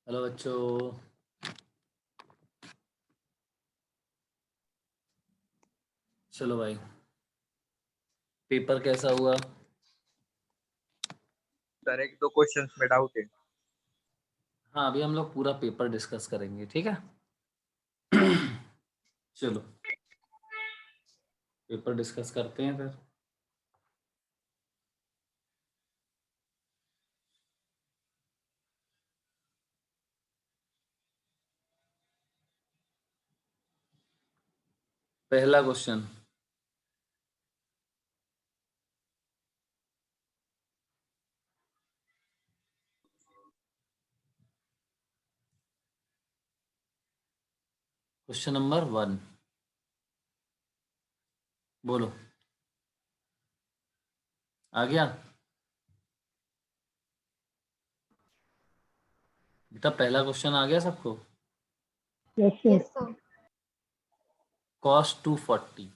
Hello बच्चों। चलो भाई, पेपर कैसा हुआ? सर एक दो क्वेश्चंस में डाउट है। हाँ, अभी हम लोग पूरा पेपर डिस्कस करेंगे, ठीक है। चलो पेपर डिस्कस करते हैं फिर। पहला क्वेश्चन, क्वेश्चन नंबर 1, बोलो। आ गया बेटा? पहला क्वेश्चन आ गया सबको? Yes sir. कॉस 240।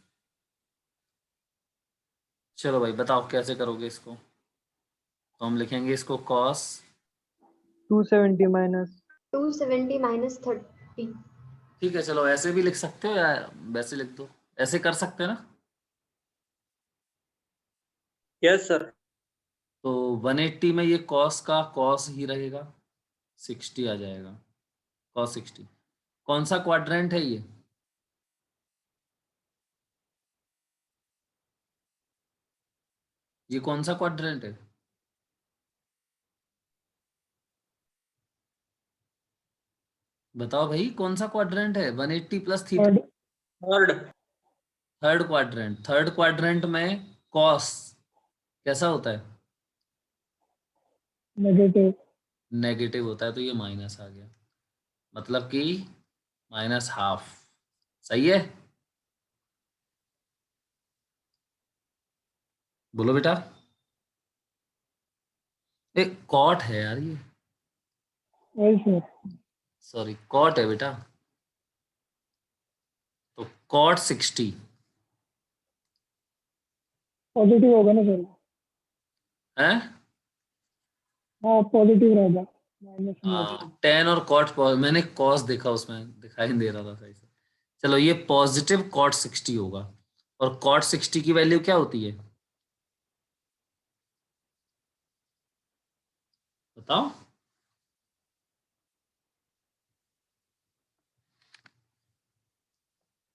चलो भाई बताओ कैसे करोगे इसको। तो हम लिखेंगे इसको कॉस 270 माइनस 270 - 30। ठीक है, चलो ऐसे भी लिख सकते हो या वैसे लिख दो, ऐसे कर सकते हैं ना। Yes sir. तो 180 में ये कॉस का कॉस ही रहेगा, 60 आ जाएगा, कॉस 60। कौन सा क्वाड्रेंट है ये? ये कौन सा क्वाड्रेंट है? बताओ भाई, कौन सा क्वाड्रेंट है? 180 plus theta. Third. Third quadrant. Third quadrant में कॉस कैसा होता है? नेगेटिव। नेगेटिव होता है, तो ये माइनस आ गया, मतलब कि माइनस हाफ। सही है, बोलो बेटा। एक कॉट है यार ये, वही सर। सॉरी कॉट है बेटा। तो कॉट 60 पॉजिटिव होगा ना सर? है। हाँ पॉजिटिव रहेगा, माइनस नहीं होगा। हाँ, 10 और कॉट, मैंने कॉस देखा उसमें, दिखाई नहीं दे रहा था सही से। चलो ये पॉजिटिव कॉट 60 होगा। और कॉट 60 की वैल्यू क्या होती है बताओ?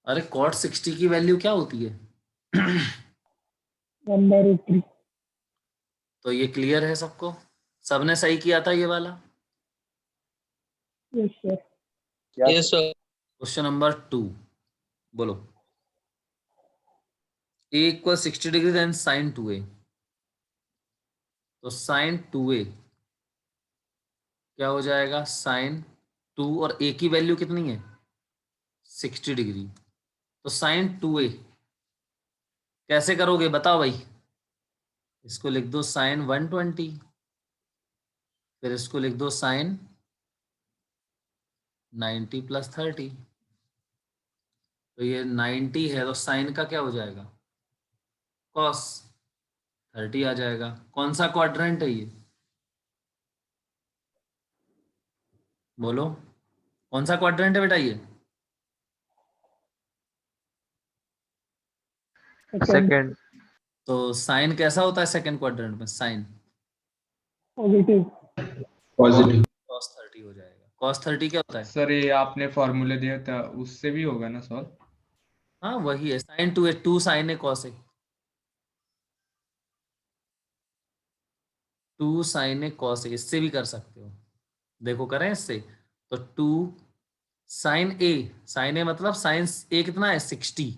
अरे कॉट 60 की वैल्यू क्या होती है? 1/√3। तो ये क्लियर है सबको? सबने सही किया था ये वाला? Yes sir. Yes sir. Question number 2, बोलो। A equal 60 degree then sine 2a। तो साइन 2a क्या हो जाएगा? साइन 2 और a की वैल्यू कितनी है? 60 डिग्री। तो साइन 2a कैसे करोगे बताओ भाई? इसको लिख दो साइन 120, फिर इसको लिख दो साइन 90 प्लस 30। तो ये 90 है, तो साइन का क्या हो जाएगा? कॉस 30 आ जाएगा। कौन सा क्वाड्रेंट है ये? बोलो, कौन सा क्वाड्रेंट है बेटा ये? सेकंड। तो साइन कैसा होता है सेकंड क्वाड्रेंट में? Sine positive. पॉजिटिव। कॉस 30 हो जाएगा। कॉस 30 क्या होता है? सर ये आपने फॉर्मूले दिया था उससे भी होगा ना सॉल्व? हाँ वही है, साइन 2 है, 2 साइन है कॉस है, 2 साइन है कॉस है। इससे भी कर सकते हो, देखो करें इससे। तो 2 साइन ए, साइन ए मतलब साइन ए कितना है? 60।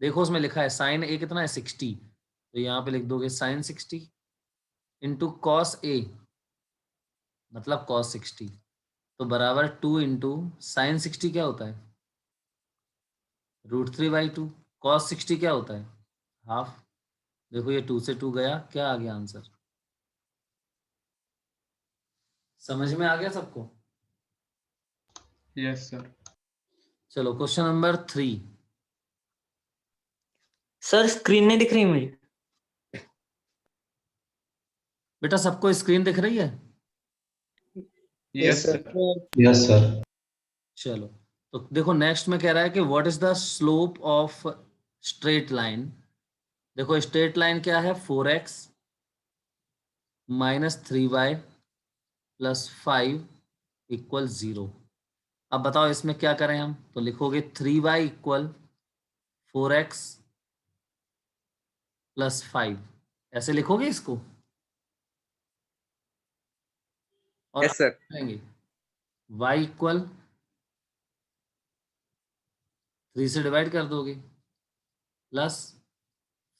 देखो उसमें लिखा है साइन ए कितना है? 60। तो यहाँ पे लिख दोगे साइन 60 इंटू कॉस ए मतलब कॉस 60। तो बराबर 2 इंटू साइन 60 क्या होता है? √3/2। कॉस 60 क्या होता है? हाफ। देखो ये 2 से 2 गया, क्या आ गया आंसर? समझ में आ गया सबको? Yes sir. चलो क्वेश्चन नंबर 3। सर स्क्रीन नहीं दिख रही मुझे। बेटा सबको स्क्रीन दिख रही है? Yes sir. Yes sir. चलो, तो देखो नेक्स्ट में कह रहा है कि what is the slope of straight line. देखो स्ट्रेट लाइन क्या है, 4x minus 3y plus 5 equal 0। अब बताओ इसमें क्या करें हम, तो लिखोगे 3y इक्वल 4x प्लस 5, ऐसे लिखोगे इसको और यस सर। करेंगे y इक्वल 3 से डिवाइड कर दोगे प्लस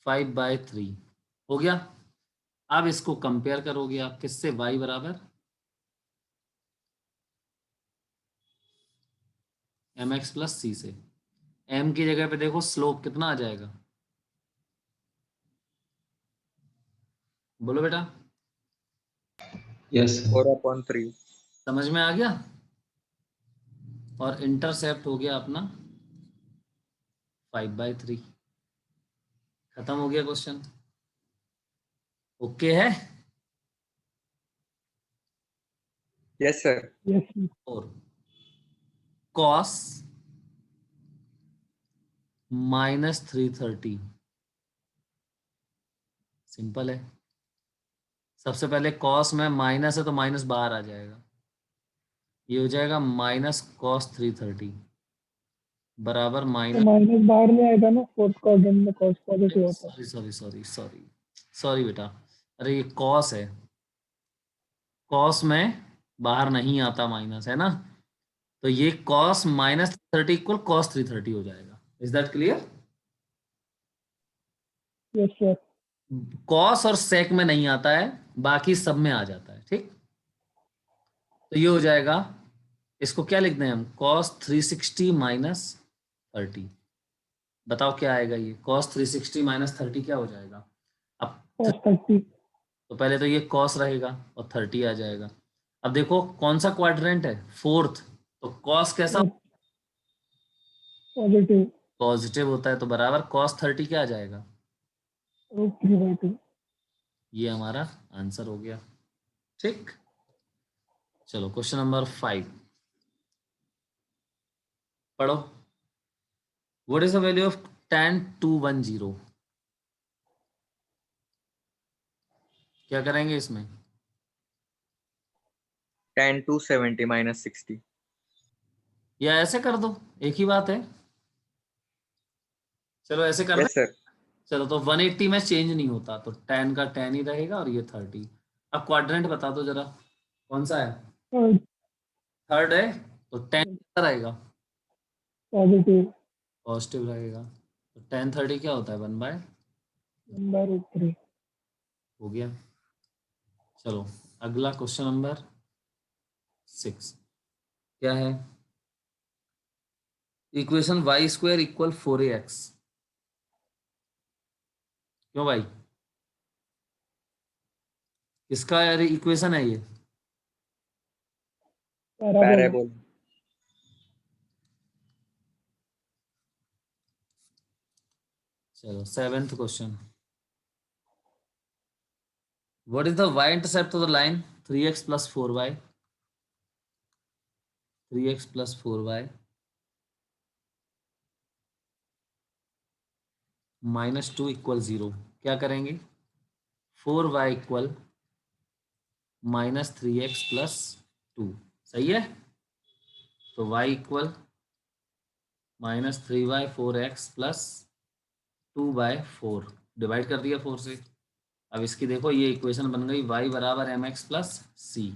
5/3 हो गया। अब इसको कंपेयर करोगे आप किससे, y बराबर mx प्लस c से। m की जगह पे देखो स्लोप कितना आ जाएगा, बोलो बेटा, यस सर। 4/3। समझ में आ गया। और इंटरसेप्ट हो गया अपना 5/3। खत्म हो गया क्वेश्चन, ओके है। Yes sir. Yes sir. और कॉस माइनस 330, सिंपल है। सबसे पहले कॉस में माइनस है तो माइनस बाहर आ जाएगा, ये हो जाएगा माइनस कॉस 330 बराबर तो माइनस, माइनस बाहर में आएगा ना, फोर्थ क्वाड्रेंट में कॉस पॉजिटिव होता है। Sorry sorry sorry sorry sorry बेटा, अरे ये कॉस है, कॉस में बाहर नहीं आता माइनस, है ना। तो ये कॉस माइनस 30 इक्वल कॉस 330 हो जाएगा। Is that clear. Yes sir. Cos और सेक में नहीं आता है, बाकी सब में आ जाता है, ठीक। तो ये हो जाएगा, इसको क्या लिखते हैं हम, कॉस 360 माइनस 30। बताओ क्या आएगा ये, कॉस 360 माइनस 30 क्या हो जाएगा। अब कॉस 30। तो पहले तो ये कॉस रहेगा और 30 आ जाएगा। अब देखो कौन सा क्वाड्रेंट है, फोर्थ, तो कॉस कैसा, पॉजिटिव। पॉजिटिव होता है, तो बराबर कॉस 30 क्या आ जाएगा, √3/2। ये हमारा आंसर हो गया, ठीक। चलो क्वेश्चन नंबर 5 पढ़ो। What is the value of tan 210। क्या करेंगे इसमें, 10/270 - 60। या ऐसे कर दो, एक ही बात है। चलो ऐसे कर दे। Yes sir. चलो तो 180 में चेंज नहीं होता, तो tan का tan ही रहेगा और ये 30। अब क्वाड्रेंट बता दो जरा, कौन सा है, थर्ड है, तो tan कितना रहेगा, पॉजिटिव। पॉजिटिव रहेगा। तो tan 30 क्या होता है, 1/, 1/√3। हो गया। चलो अगला क्वेश्चन नंबर 6 क्या है, इक्वेशन y² इक्वल 4ax। क्यों भाई, किसका यार इक्वेशन है ये, पैराबोला। पैराबोल। चलो 7th question, what is the y intercept of the line 3x plus 4y, 3x plus 4y -2 equal 0। क्या करेंगे, 4y इक्वल -3x प्लस 2, सही है। तो y equal -3y 4x plus 2/4, divide कर दिया 4 से। अब इसकी देखो ये इक्वेशन बन गई y बराबर mx प्लस c।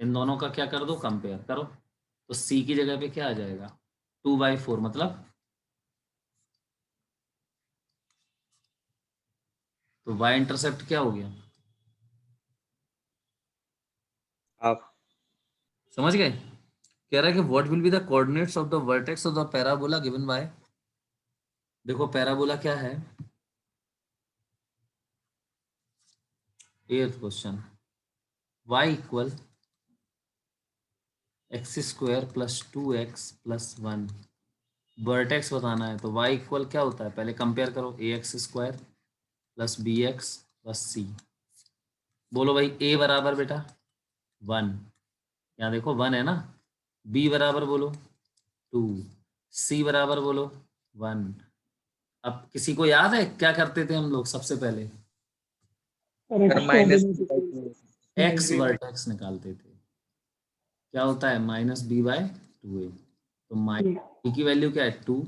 इन दोनों का क्या कर दो, कंपेयर करो, तो c की जगह पे क्या आ जाएगा, 2/4, मतलब तो y इंटरसेप्ट क्या हो गया, आप। समझ गए। कह रहा है कि what will be the coordinates of the vertex of the parabola given by. देखो पैराबोला क्या है, 8th question, y equal x² plus 2x plus 1, vertex बताना है, तो y इक्वल क्या होता है, पहले कंपेयर करो, ax² plus bx plus c। बोलो भाई a बराबर बेटा 1, यहाँ देखो 1 है ना, b बराबर बोलो 2, c बराबर बोलो 1। अब किसी को याद है क्या करते थे हम लोग सबसे पहले? और sir x minus coordinate x vertex निकालते थे। क्या होता है -b/2a। तो माइनस की वैल्यू क्या है 2,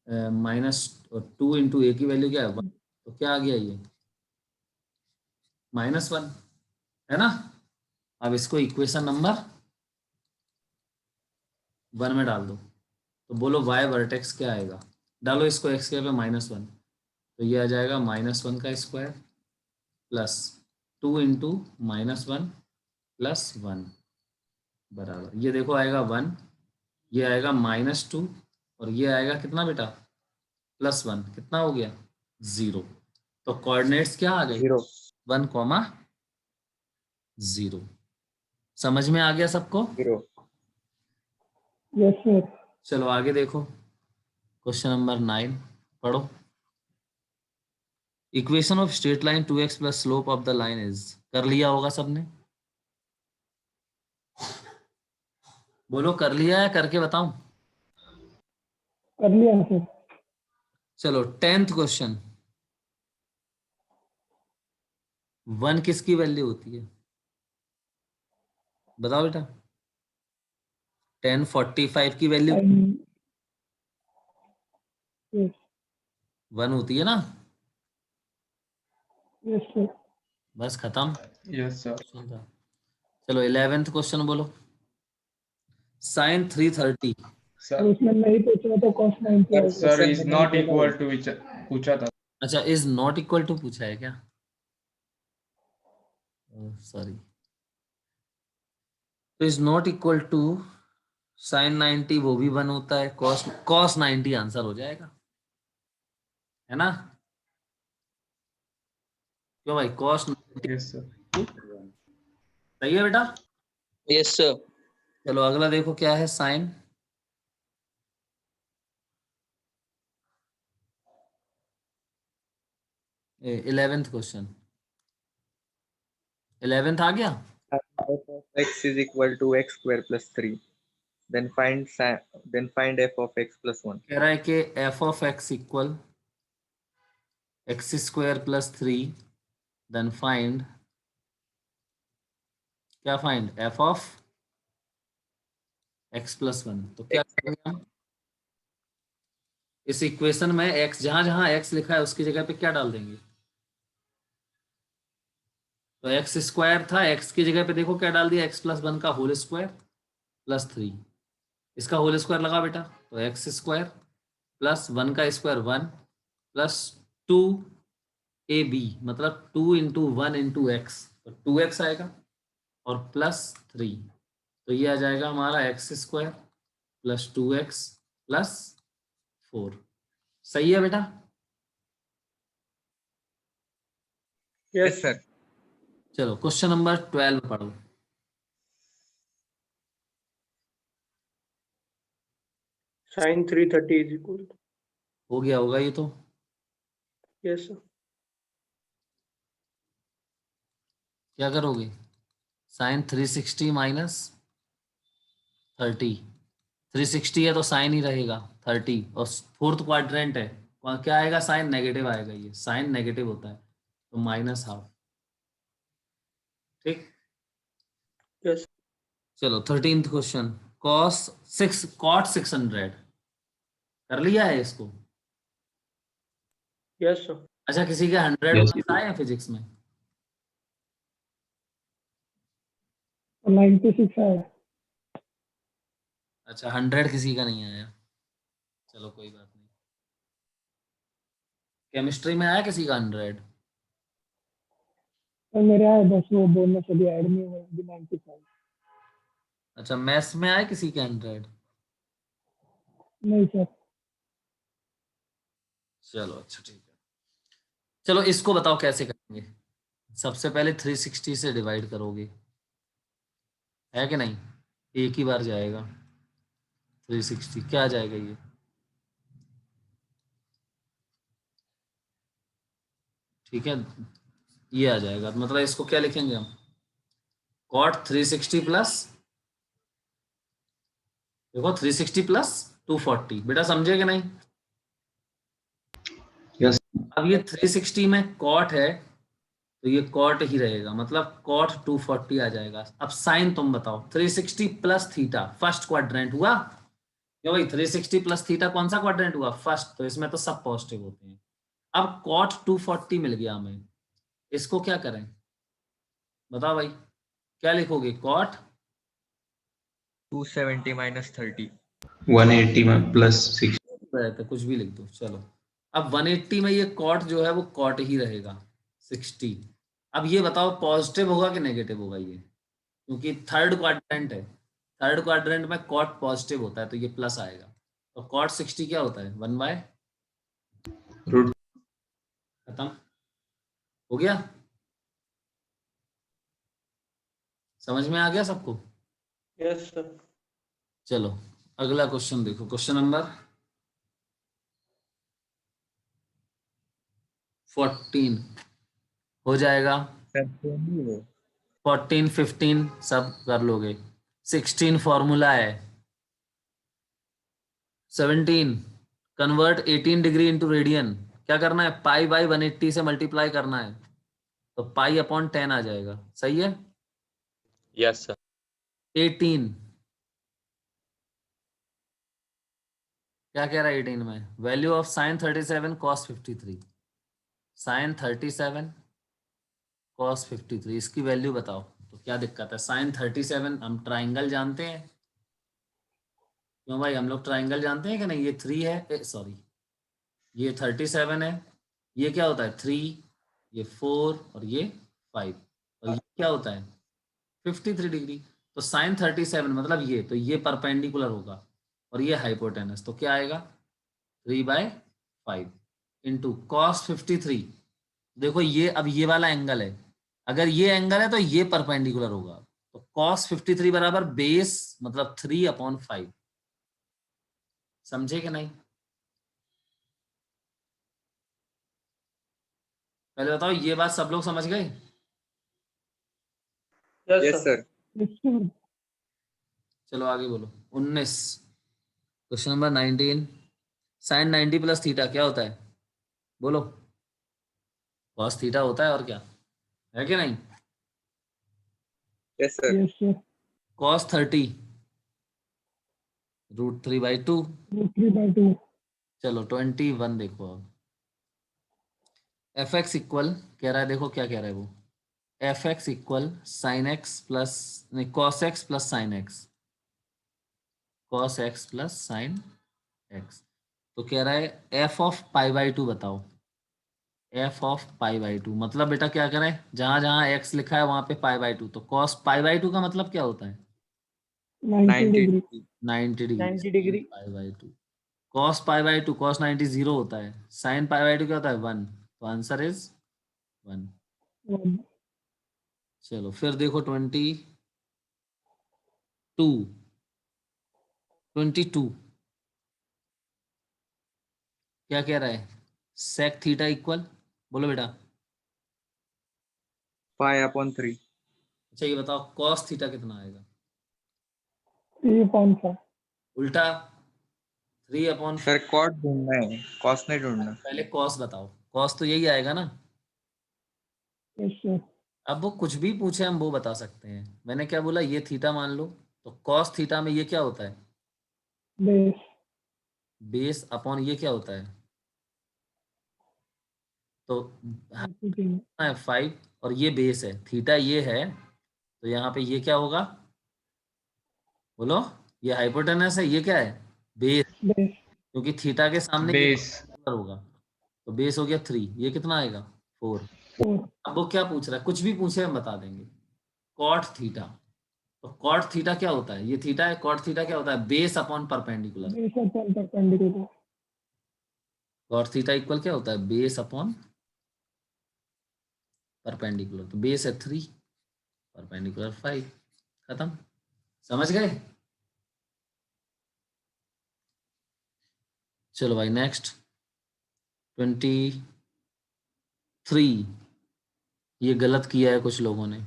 -2 इंटू ए की वैल्यू क्या है 1, तो क्या आ गया ये -1, है ना। अब इसको इक्वेशन नंबर 1 में डाल दो, तो बोलो y वर्टेक्स क्या आएगा। डालो इसको x के पे -1, तो ये आ जाएगा -1 का स्क्वायर प्लस 2 इंटू -1 प्लस 1 बराबर, ये देखो आएगा 1, ये आएगा -2 और ये आएगा कितना बेटा +1, कितना हो गया 0। तो कोऑर्डिनेट्स क्या आ गए 0। 1,0। समझ में आ गया सबको? 0। Yes sir. चलो आगे देखो, क्वेश्चन नंबर 9 पढ़ो। Equation of straight line 2x plus slope of the line is, कर लिया होगा सबने? बोलो कर लिया या करके बताऊं? कर लिया सर। चलो 10th क्वेश्चन, 1 किसकी वैल्यू होती है बताओ बेटा? 1045 की वैल्यू यस 1 होती है ना, यस सर। बस खत्म। Yes sir. चलो 11th क्वेश्चन बोलो, साइन 330। और सर उसमें नहीं पूछा तो कॉस 90 आएगा। Sir is not equal to पूछा था। अच्छा इज नॉट इक्वल टू पूछा है क्या? सॉरी, तो is not equal to sine 90 वो भी 1 होता है, कॉस 90 आंसर हो जाएगा, है ना। क्यों भाई, कॉस 90 यस सर। सही है बेटा। Yes sir. चलो अगला देखो क्या है, साइन 11th क्वेश्चन, 11th आ गया। f of x is equal to x square plus 3. Then find f of x plus 1. कह रहा है कि f of x equal x² + 3, then find, क्या फाइंड एफ ऑफ x+1। तो क्या करेंगे हम इस इक्वेशन में, x जहां जहां x लिखा है उसकी जगह पे क्या डाल देंगे? तो x² था, x की जगह पे देखो क्या डाल दिया, x+1 का होल स्क्वायर प्लस 3, इसका होल स्क्वायर लगा बेटा, तो x² प्लस 1 का स्क्वायर 1 प्लस 2ab, मतलब 2 इंटू 1 इंटू एक्स, तो 2x आएगा और प्लस 3, तो ये आ जाएगा हमारा x² प्लस 2x प्लस 4। सही है बेटा। Yes, sir. चलो क्वेश्चन नंबर 12 पढ़ो। Sin 330 is equal to. हो गया होगा ये तो, Yes, sir. क्या करोगे, साइन 360 माइनस 30, 360 है तो साइन ही रहेगा 30, और फोर्थ क्वाड्रेंट है, वहाँ क्या आएगा, साइन नेगेटिव आएगा, ये साइन नेगेटिव होता है तो -½ ठीक। Yes. चलो 13th क्वेश्चन, cot 600, कर लिया है इसको? Yes, sir. अच्छा किसी के 100 मार्क्स आए हैं फिजिक्स में? 96 आया। अच्छा 100 किसी का नहीं आया, चलो कोई बात नहीं। केमिस्ट्री में आया किसी का 100? और मेरे आए बस वो बोनस अभी ऐड नहीं हुआ अभी 95। अच्छा मैथ्स में आया किसी के 100? नहीं सर। चलो अच्छा ठीक है। चलो इसको बताओ कैसे करेंगे। सबसे पहले 360 से डिवाइड करोगे, है कि नहीं, एक ही बार जाएगा 360, क्या आ जाएगा ये, ठीक है, ये आ जाएगा, मतलब इसको क्या लिखेंगे हम, cot 360 प्लस देखो 360 प्लस 240, बेटा समझे कि नहीं? यस अब ये 360 में कॉट है तो ये कॉट ही रहेगा, मतलब कॉट 240 आ जाएगा। अब साइन तुम बताओ, 360 प्लस थीटा फर्स्ट क्वाड्रेंट हुआ क्यों भाई? 360 प्लस थीटा कौन सा क्वाड्रेंट हुआ? फर्स्ट, तो इसमें तो सब पॉजिटिव होते हैं। अब कॉट 240 मिल गया हमें, इसको क्या करें बताओ भाई, क्या लिखोगे? Cot 270 minus 30. 180 में प्लस 6 रहता है, कुछ भी लिख दो चलो। अब 180 में ये कॉट जो है वो कॉट ही रहेगा 60। अब ये बताओ पॉजिटिव होगा कि नेगेटिव होगा ये, क्योंकि थर्ड क्वाड्रेंट है, थर्ड क्वाड्रेंट में कॉट पॉजिटिव होता है तो ये प्लस आएगा। तो कॉट 60 क्या होता है? 1/, रूट खत्म हो गया। समझ में आ गया सबको? Yes, sir. चलो अगला क्वेश्चन देखो, क्वेश्चन नंबर 14 हो जाएगा। सर सेम ही है। 14 15 सब कर लोगे। 16 फॉर्मूला है। 17 कन्वर्ट 18 डिग्री इंटू रेडियन, क्या करना है? पाई बाई 180 से मल्टीप्लाई करना है, तो पाई अपॉन 10 आ जाएगा, सही है? Yes, sir. 18 क्या कह रहा है 18 में? Value of sine 37 cos 53, sine 37 cos 53 इसकी वैल्यू बताओ। तो क्या दिक्कत है? साइन 37 हम ट्राइंगल जानते हैं, क्यों भाई हम लोग ट्राइंगल जानते हैं कि नहीं? ये 3 है, सॉरी ये 37 है, ये क्या होता है 3, ये 4 और ये 5, और ये क्या होता है 53 डिग्री। तो साइन 37 मतलब ये, तो ये परपेंडिकुलर होगा और ये हाइपोटेनस, तो क्या आएगा 3/5 इंटू कॉस 53। देखो ये, अब ये वाला एंगल है, अगर ये एंगल है तो ये परपेंडिकुलर होगा, तो कॉस 53 बराबर बेस मतलब 3/5। समझे कि नहीं? पहले बताओ ये बात सब लोग समझ गए? Yes, Yes, sir. sir. Yes, sir. चलो आगे बोलो। 19 question number 19, sine 90 plus theta क्या होता है? बोलो। कॉस थीटा होता है और क्या है कि नहीं? Yes, sir. Yes, sir. Cos 30 √3/2। √3/2. चलो 21 देखो अब। एफ एक्स इक्वल कह रहा है, देखो क्या कह रहा है वो, F x equal sine X plus, नहीं cos X plus sine X, cos X plus sine X. तो कह रहा है एफ ऑफ π/2 बताओ, एफ ऑफ π/2 मतलब बेटा क्या करें, जहां जहां एक्स लिखा है वहां पे π/2, तो कॉस π/2 का मतलब क्या होता है? 90 90 degree. 90 degree. 90 degree. π/2 cos π/2, cos 90 0 होता है, साइन π/2 क्या होता है 1, तो आंसर इज 1। 1. चलो फिर देखो 22, 22 क्या कह रहा है? सेक थीटा इक्वल, बोलो बेटा। pi upon 3. अच्छा ये बताओ कॉस थीटा कितना आएगा? 3/5. उल्टा 3/, सर cot ढूंढना है, cos नहीं ढूंढना। पहले कॉस बताओ, कॉस तो यही आएगा ना। Yes, sir. अब वो कुछ भी पूछे हम वो बता सकते हैं। मैंने क्या बोला, ये थीटा मान लो, तो कॉस थीटा में ये क्या होता है? Base. बेस अपॉन ये क्या होता है? तो Repeating. 5 और ये बेस है, थीटा ये है, तो यहाँ पे ये क्या होगा? बोलो। ये हाइपोटेनस है, ये क्या है? Base, Base. क्योंकि थीटा के सामने ये बेस होगा, तो बेस हो गया 3, ये कितना आएगा 4। 4. अब वो क्या पूछ रहा है, कुछ भी पूछे हम बता देंगे। कॉट थीटा, तो कॉट थीटा क्या होता है? ये थीटा है, कॉट थीटा क्या होता है? Base upon perpendicular. Base upon perpendicular. Cot theta equal क्या होता है? बेस अपॉन परपेंडिकुलर, तो बेस है 3, परपेंडिकुलर 5, खत्म। समझ गए? चलो भाई नेक्स्ट 23, ये गलत किया है कुछ लोगों ने।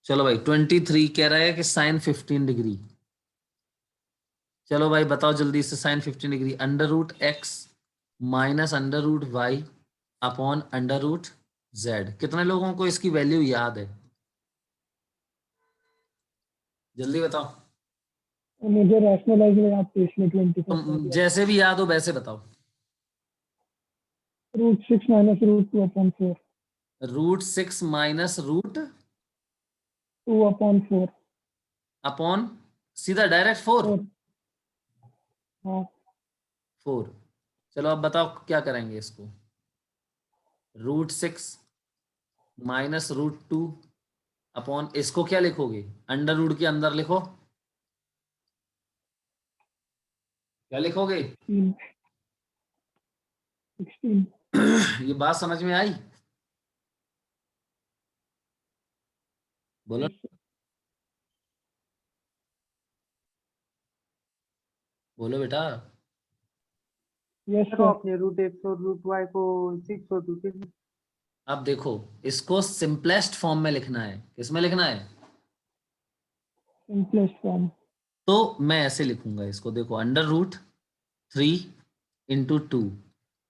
चलो भाई 23 कह रहा है कि साइन 15 डिग्री, चलो भाई बताओ जल्दी से, sine 15 degree under root x minus under root y upon under root z. कितने लोगों को इसकी वैल्यू याद है? जल्दी बताओ। मुझे रैशनलाइज में आप इसलिए 24 तुम जैसे भी याद हो वैसे बताओ। Root 6 minus root 2 upon 4 root 6 minus root 2 upon 4 upon सीधा डायरेक्ट 4। 4 हाँ 4। चलो अब बताओ क्या करेंगे इसको। रूट 6 माइनस रूट 2 अपॉन, इसको क्या लिखोगे? अंडर रूट के अंदर लिखो, क्या लिखोगे? 16 ये बात समझ में आई? बोलो। बोलो बेटा। यस सर सर आपने रूट एक्स और रूट वाई को 6 और 2 के अब देखो, इसको सिंपलेस्ट फॉर्म में लिखना है। किसमें लिखना है? सिंपलेस्ट फॉर्म तो मैं ऐसे लिखूंगा इसको, देखो under root 3 into 2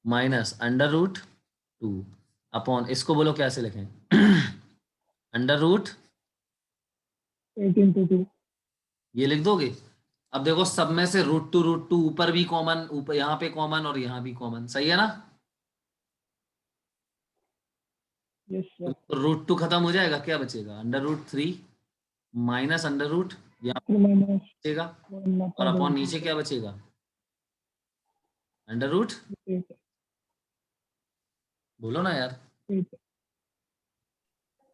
minus under root 2 upon, इसको बोलो कैसे लिखें? अंडर रूट 18 to 2 ये लिख दोगे। अब देखो सब में से रूट टू ऊपर भी कॉमन, ऊपर यहाँ पे कॉमन और यहाँ भी कॉमन, सही है ना? यस सर रूट 2 खत्म हो जाएगा, क्या बचेगा? Under root 3 minus under root यहाँ 3 माइनस बचेगा, 1 और अपॉन अपॉन नीचे क्या बचेगा? Under root. 8 बोलो ना यार, 8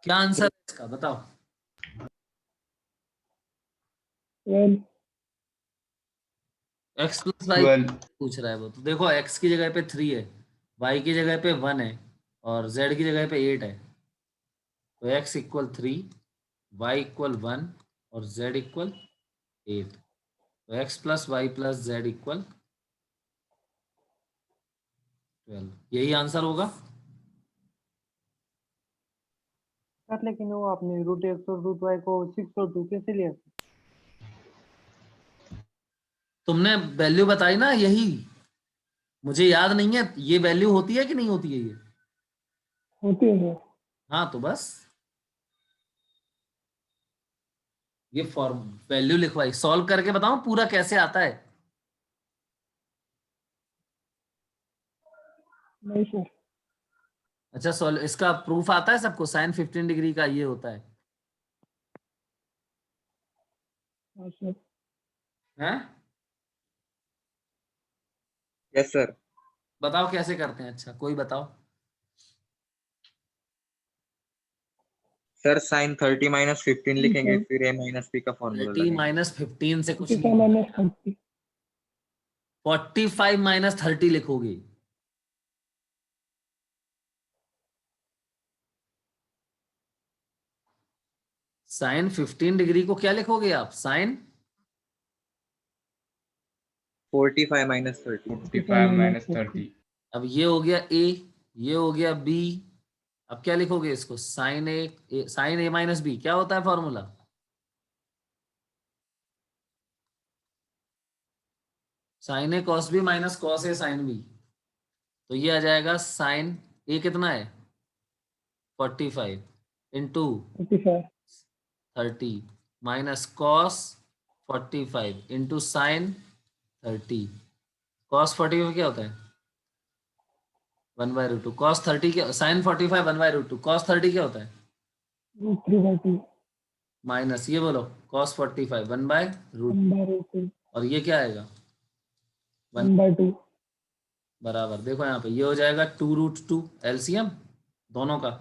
क्या आंसर है इसका बताओ। 12 एक्स प्लस वाई 12 पूछ रहा है वो, तो देखो एक्स की जगह पे 3 है, वाई की जगह पे 1 है, और जेड की जगह पे 8 है। तो एक्स इक्वल 3, वाई इक्वल 1 और जेड इक्वल 8। तो x plus y plus z equal 12। यही आंसर होगा। सर लेकिन वो आपने रूट एक्स और रूट वाई को 6 और 2 कैसे लिया? तुमने वैल्यू बताई ना यही, मुझे याद नहीं है ये वैल्यू होती है कि नहीं होती है ये। होती है सर हाँ तो बस ये फॉर्म वैल्यू लिखवाई, सॉल्व करके बताऊं पूरा कैसे आता है? नहीं सर अच्छा सॉल्व, इसका प्रूफ आता है सबको, साइन 15 डिग्री का ये होता है। हाँ सर हैं? Yes sir. बताओ कैसे करते हैं, अच्छा कोई बताओ। सर साइन 30 माइनस 15 लिखेंगे, सर फिर ए माइनस बी का फॉर्मूला 30 लगेगा। माइनस 15 से कुछ 45 नहीं होगा। माइनस 30 45 माइनस 30 लिखोगे। साइन 15 डिग्री को क्या लिखोगे आप? Sign 45 minus 30। 45 माइनस 30 अब ये हो गया ए, ये हो गया बी। अब क्या लिखोगे इसको? साइन ए, साइन ए माइनस बी क्या होता है formula? Sign A cos B minus cos A sine B. तो ये आ जाएगा साइन ए कितना है? 45 into 45 30 minus cos 45 into sine 30। Cos 45 क्या होता है? 1/√2। कॉस 30 क्या, साइन 45 1/√2। कॉस 30 क्या होता है? रूट 3/2 माइनस ये बोलो कॉस 45 1/√2। 1/2 और ये क्या आएगा? 1 1/2 बराबर, देखो यहाँ पे ये हो जाएगा 2√2 एलसीएम दोनों का।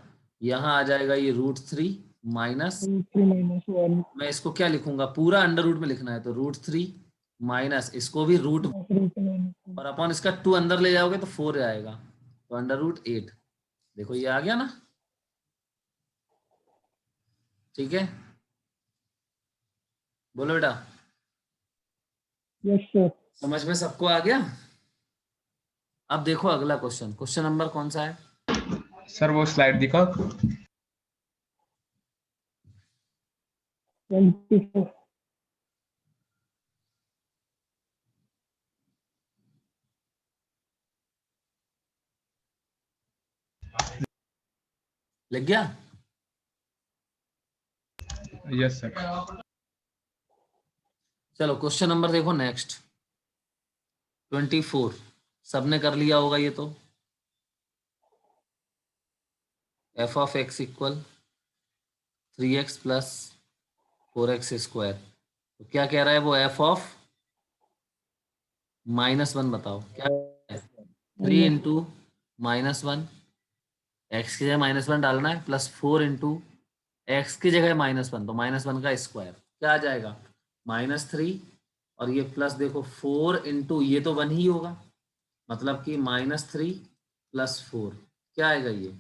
यहाँ आ जाएगा ये √3 माइनस, रूट 3 माइनस 1 मैं इसको क्या लिखूंगा? पूरा अंडर रूट में लिखना है, तो √3 माइनस इसको भी रूट, रूट माइनस और अपॉन इसका 2 अंदर ले जाओगे तो 4 आएगा, तो अंडर√8। देखो ये आ गया ना? ठीक है, बोलो बेटा। यस सर समझ में सबको आ गया? अब देखो अगला क्वेश्चन, क्वेश्चन नंबर कौन सा है? सर वो स्लाइड दिखाओ। 24 लिख गया? Yes sir. चलो क्वेश्चन नंबर देखो नेक्स्ट 24। सबने कर लिया होगा ये तो। F of x equal 3x plus 4x square. तो क्या कह रहा है वो? एफ ऑफ -1 बताओ क्या है? 3 इंटू -1, एक्स की जगह -1 डालना है, प्लस 4 इंटू एक्स की जगह -1, तो -1 का स्क्वायर क्या आ जाएगा? -3, और ये प्लस देखो 4 इंटू ये तो 1 ही होगा, मतलब कि -3 प्लस 4 क्या आएगा? ये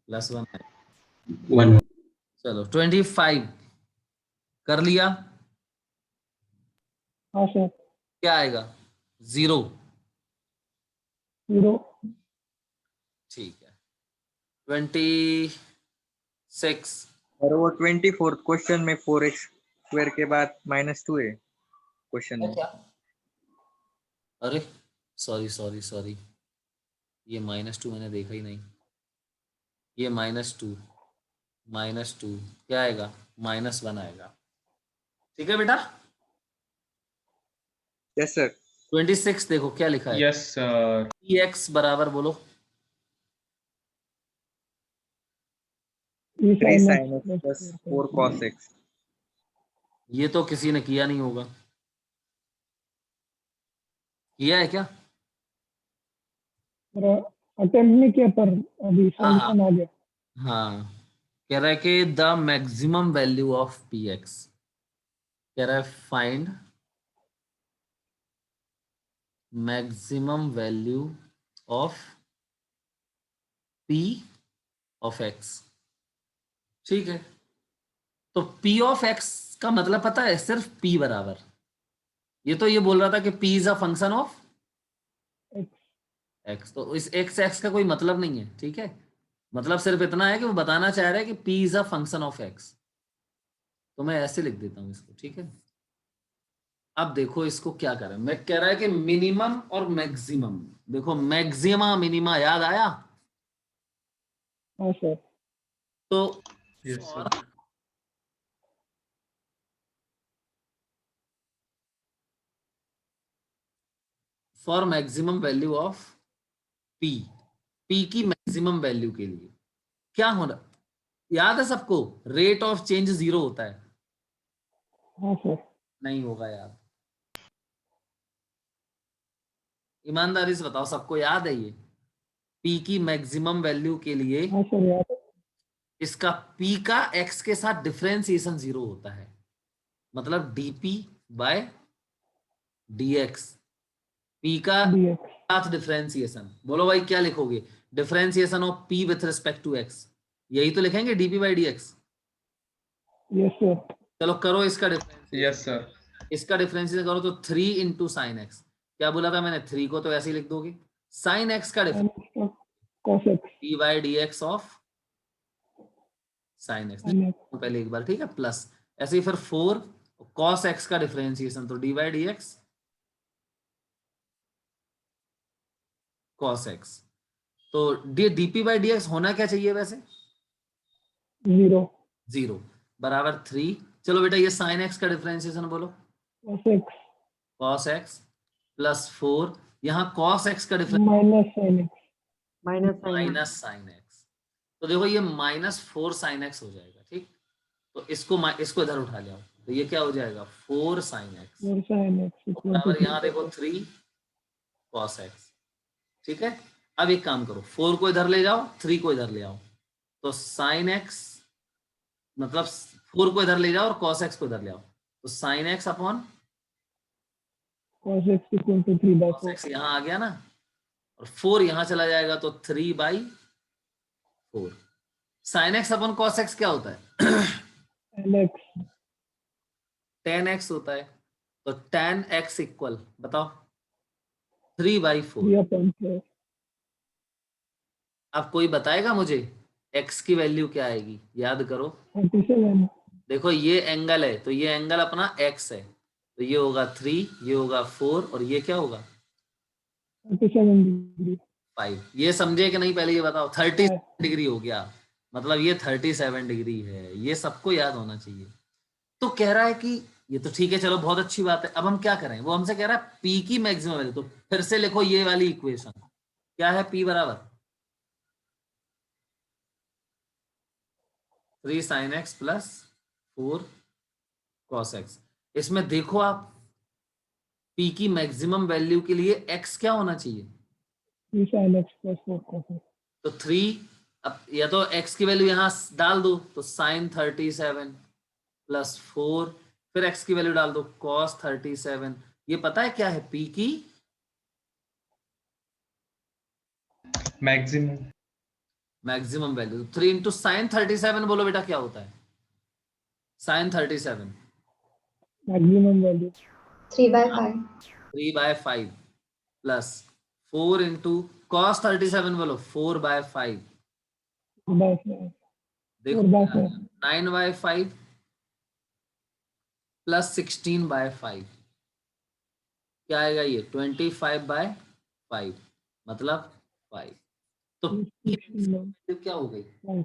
+1 आएगा। चलो 25 कर लिया, हाँ सर। क्या आएगा? 0। 0। ठीक है 26। और वो 24th क्वेश्चन में 4x स्क्वायर के बाद -2 है क्वेश्चन में। अरे सॉरी सॉरी सॉरी, ये -2 मैंने देखा ही नहीं। ये -2 क्या आएगा? -1 आएगा। ठीक है बेटा। Yes sir. 26 देखो क्या लिखा है? Yes sir. x बराबर बोलो 3 sin x plus 4 cos x। ये तो किसी ने किया नहीं होगा, किया है क्या? अटेम्प्ट नहीं किया पर अभी हाँ सॉल्यूशन आ गया। हाँ, कह रहा है कि the maximum value of P x, कह रहा है find maximum value of P of x. ठीक है, तो पी ऑफ एक्स का मतलब पता है? सिर्फ पी बराबर। ये तो ये बोल रहा था कि P is a function of x, तो इस एक्स का कोई मतलब नहीं है। ठीक है, मतलब सिर्फ इतना है कि वो बताना चाह रहा है कि P is a function of x. तो मैं ऐसे लिख देता हूं इसको। ठीक है, अब देखो इसको क्या करें। मैं कह रहा है कि मिनिमम और मैक्सिमम। देखो मैक्सिमा मिनिमा याद आया? हाँ सर। तो yes for sir. For maximum value of P, P की मैक्सिमम वैल्यू के लिए क्या होना याद है सबको? रेट ऑफ चेंज 0 होता है। हाँ सर। नहीं होगा याद? ईमानदारी से बताओ, सबको याद है ये? पी की मैक्सिमम वैल्यू के लिए हाँ सर याद है। इसका पी का एक्स के साथ डिफरेंशिएशन 0 होता है, मतलब डीपी बाय डीएक्स। पी का dx। साथ डिफरेंशिएशन, बोलो भाई क्या लिखोगे? Differentiation of p with respect to x, यही तो लिखेंगे dp by dx. Yes sir. चलो करो इसका डिफरेंशिएशन। Yes sir. इसका डिफरेंशिएशन करो तो 3 इंटू साइन एक्स। क्या बोला था मैंने? 3 को तो ऐसे ही लिख दोगे। साइन एक्स का differentiation cos x। D by D x of sine x, पहले एक बार। ठीक है, प्लस ऐसे ही फिर 4 कॉस एक्स का डिफरेंशिएशन, तो D by D x cos x. तो डीपी बाई डी एक्स होना क्या चाहिए वैसे? 0। 0 बराबर 3। चलो बेटा ये साइन एक्स का डिफरेंशिएशन बोलो। cos x cos X plus 4, यहाँ कॉस एक्स का difference minus sin x। Minus sine X. तो देखो ये -4 साइन एक्स हो जाएगा। ठीक, तो इसको इधर उठा ले आओ, तो ये क्या हो जाएगा? 4 sine x 4 sin x equal to बराबर 3। यहाँ देखो 3 कॉस एक्स। ठीक है, अब एक काम करो, 4 को इधर ले जाओ, 3 को इधर ले आओ, तो साइन एक्स मतलब 4 को इधर ले जाओ और कॉस एक्स को इधर ले आओ, तो sign x upon cos x equal to 3/4। Cos x यहाँ आ गया ना, और 4 यहाँ चला जाएगा तो 3/4। Sign x upon cos x क्या होता है? lx। tan x होता है, तो tan x इक्वल बताओ 3/4। 3/4। अब कोई बताएगा मुझे x की वैल्यू क्या आएगी? याद करो, 37। देखो ये एंगल है, तो ये एंगल अपना x है, तो ये होगा 3, ये होगा 4, और ये क्या होगा? 37 डिग्री। 5। ये समझे कि नहीं, पहले ये बताओ। 30 डिग्री हो गया, मतलब ये 37 डिग्री है, ये सबको याद होना चाहिए। तो कह रहा है कि ये तो ठीक है, चलो बहुत अच्छी बात है। अब हम क्या करें, वो हमसे कह रहा है पी की मैक्सिमम वैल्यू। तो फिर से लिखो ये वाली इक्वेशन, क्या है, पी बराबर 3 sin x plus 4 cos x। इसमें देखो आप, पी की मैक्सिमम वैल्यू के लिए x क्या होना चाहिए, 3 sin x plus 4 cos x। तो 3। अब या तो x की वैल्यू यहां डाल दो, तो sin 37 प्लस 4, फिर x की वैल्यू डाल दो cos 37। ये पता है क्या है, p की maximum. Maximum value. 3 into sine 37, बोलो बेटा क्या होता है sine 37, Maximum value 3/5 3/5 plus 4 into cos 37, बोलो 4/5। 4/4 देखो 4/4 9/5 प्लस 16/5, क्या आएगा ये 25/5, मतलब 5। तो क्या हो गई है?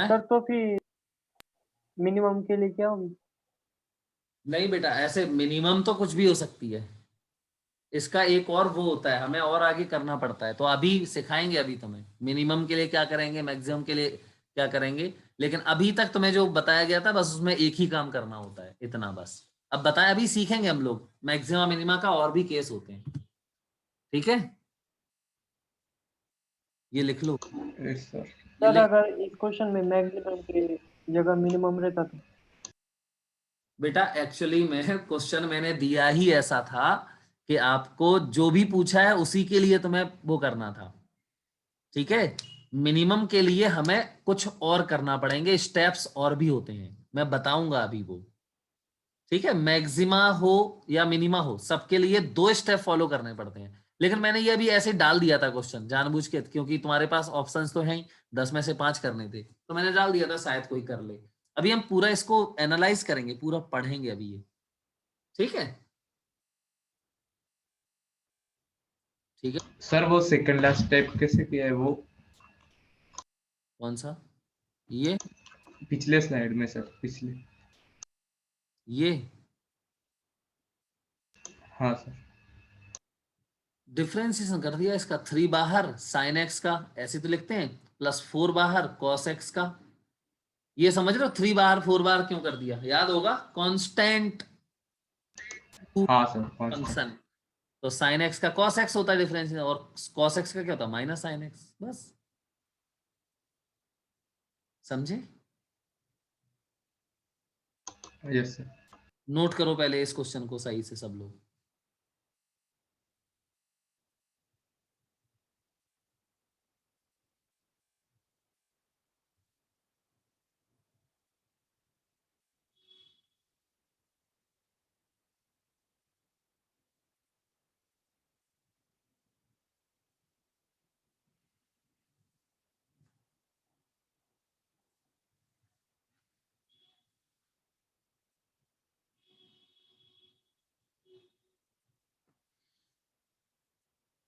सर तो फिर मिनिमम के लिए क्या होगी? नहीं बेटा, ऐसे मिनिमम तो कुछ भी हो सकती है, इसका एक और वो होता है, हमें और आगे करना पड़ता है, तो अभी सिखाएंगे। अभी तुम्हें मिनिमम के लिए क्या करेंगे, मैक्सिमम के लिए क्या करेंगे, लेकिन अभी तक तुम्हें जो बताया गया था बस उसमें एक ही काम करना होता है, इतना बस। अब बताएं, अभी सीखेंगे हम लोग मैक्सिमम मिनिमा का, और भी केस होते हैं, ठीक है। ये लिख लो, यस सर। ये सर लिख। अगर इस क्वेश्चन में मैक्सिमम की जगह मिनिमम रहता तो? बेटा एक्चुअली में क्वेश्चन मैंने दिया ही ऐसा था कि आपको जो भी पूछा है उसी के लिए तुम्हें वो करना था, ठीक है। मिनिमम के लिए हमें कुछ और करना पड़ेंगे, स्टेप्स और भी होते हैं, मैं बताऊंगा अभी वो, ठीक है। मैक्सिमा हो या मिनिमा हो, सबके लिए 2 स्टेप फॉलो करने पड़ते हैं। लेकिन मैंने ये अभी ऐसे डाल दिया था क्वेश्चन जानबूझ के, क्योंकि तुम्हारे पास ऑप्शंस तो हैं ही, 10 में से 5 करने थे, तो मैंने डाल दिया था शायद कोई कर ले। अभी हम पूरा इसको एनालाइज करेंगे, पूरा पढ़ेंगे अभी ये, ठीक है। ठीक है, सर वो सेकंड लास्ट स्टेप कैसे किया है वो? कौन सा, ये पिछले स्लाइड में सर, पिछले। ये हाँ सर। डिफ्रेंसिएशन कर दिया इसका, 3 बाहर साइन एक्स का, ऐसे तो लिखते हैं, प्लस 4 बाहर कॉस एक्स का। ये समझ रहे हो 3 बाहर 4 बाहर क्यों कर दिया, याद होगा, कांस्टेंट हाँ सर, कांस्टेंट। फंक्शन। तो साइन एक्स का कॉस एक्स होता है डिफरेंस, और कॉस एक्स का क्या होता है, माइनस साइन एक्स, बस। समझे? Yes sir. नोट करो पहले इस क्वेश्चन को सही से सब लोग।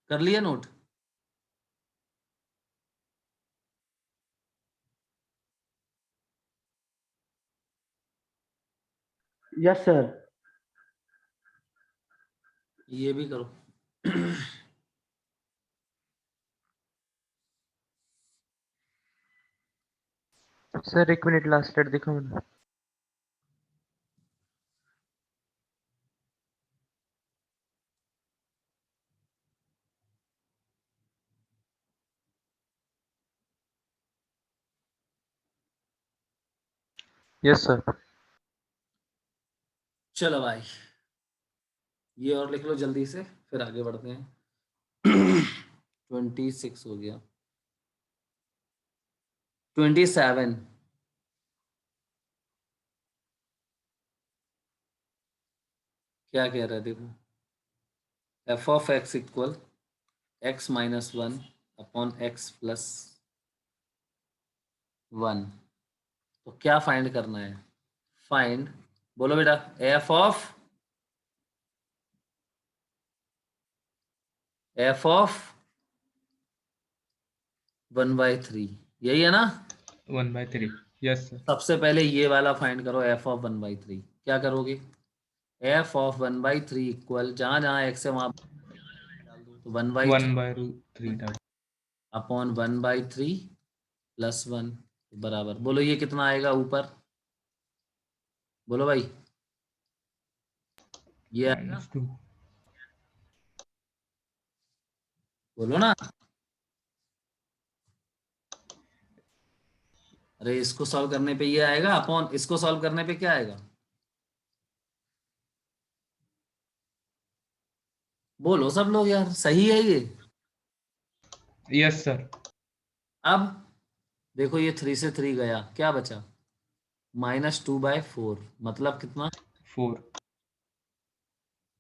कर लिया नोट? Yes sir. ये भी करो। सर 1 मिनट, लास्ट स्टेट देखो मैंने। Yes sir. चलो भाई, ये और लिख लो जल्दी से, फिर आगे बढ़ते हैं। 26 हो गया, 27। क्या कह रहा है देखो, F of x equal x minus 1 upon x plus 1। तो क्या फाइंड करना है, फाइंड, बोलो बेटा, एफ ऑफ एफ ऑफ 1/3, यही है ना? 1/3। Yes sir. सबसे पहले ये वाला फाइंड करो, एफ ऑफ 1/3। क्या करोगे? एफ ऑफ 1/3 इक्वल, जहां जहां एक्स है वहां डाल दो, तो 1/3 1/3 डाल। अपॉन 1/3 प्लस 1 बराबर, बोलो ये कितना आएगा ऊपर? बोलो भाई, ये आएगा, -2। बोलो ना। अरे इसको सॉल्व करने पे ये आएगा, अपॉन इसको सॉल्व करने पे क्या आएगा? बोलो सब लोग यार, सही है ये? Yes sir. अब देखो ये 3 से 3 गया, क्या बचा? -2/4, मतलब कितना? 4।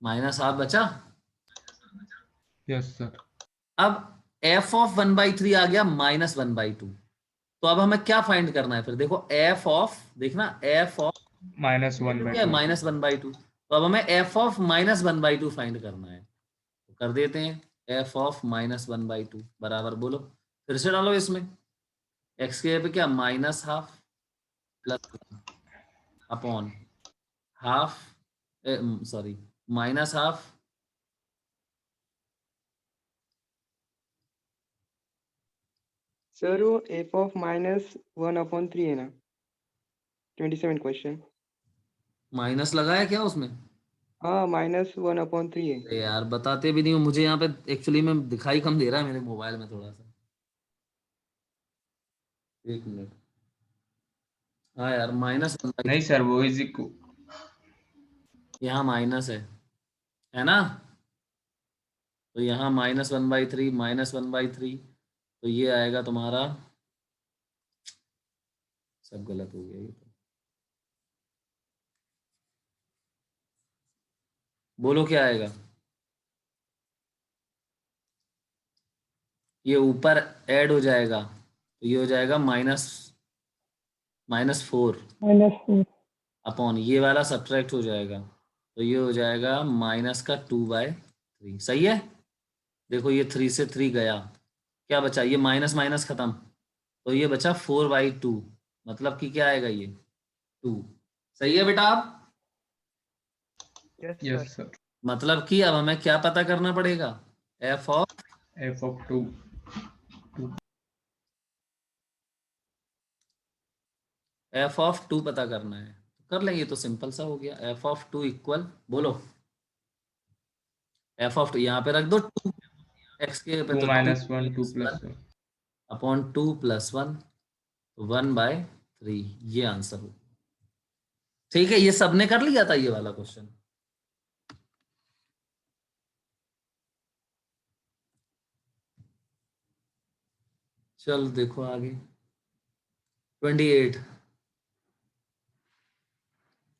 माइनस हाफ बचा। Yes sir. अब एफ ऑफ 1/3 आ गया -1/2, तो अब हमें क्या फाइंड करना है फिर? देखो एफ ऑफ, देखना एफ ऑफ क्या है? -1/2। -1/2, तो अब हमें एफ ऑफ -1/2 फाइंड करना है, तो कर देते हैं। एफ ऑफ -1/2 बराबर, बोलो फिर से डालो इसमें, एक्स के पे क्या, -1/2 plus upon half, sorry -1/2 sir वो एफ ऑफ -1/3 है ना, 27 क्वेश्चन। माइनस लगाया क्या उसमें? हाँ -1/3 है। अरे यार बताते भी नहीं हो मुझे, यहाँ पे एक्चुअली में दिखाई कम दे रहा है मेरे मोबाइल में थोड़ा सा, एक मिनट। हाँ यार -1/3, नहीं सर, वो इज इक्वल। यहाँ माइनस है ना? तो यहाँ -1/3 -1/3, तो ये आएगा तुम्हारा, सब गलत हो गया ये तो। बोलो क्या आएगा? ये ऊपर ऐड हो जाएगा, तो ये हो जाएगा -4 -4। अपॉन ये वाला सब्ट्रैक्ट हो जाएगा, तो ये हो जाएगा -2/3। सही है? देखो ये 3 से 3 गया, क्या बचा? ये माइनस माइनस खत्म, तो ये बचा 4/2, मतलब कि क्या आएगा ये 2। सही है बेटा? आप यस सर। मतलब कि अब हमें क्या पता करना पड़ेगा? F of f(2). F of 2 पता करना है, कर लेंगे, तो सिंपल सा हो गया। एफ ऑफ 2 इक्वल, बोलो एफ ऑफ 2 यहाँ पे रख दो, 2 एक्स के पे 2 तो 2 - 1 2 + 1। अपॉन 2 + 1, तो 1/3, ये आंसर हो। ठीक है, ये सबने कर लिया था ये वाला क्वेश्चन। चल देखो आगे 28,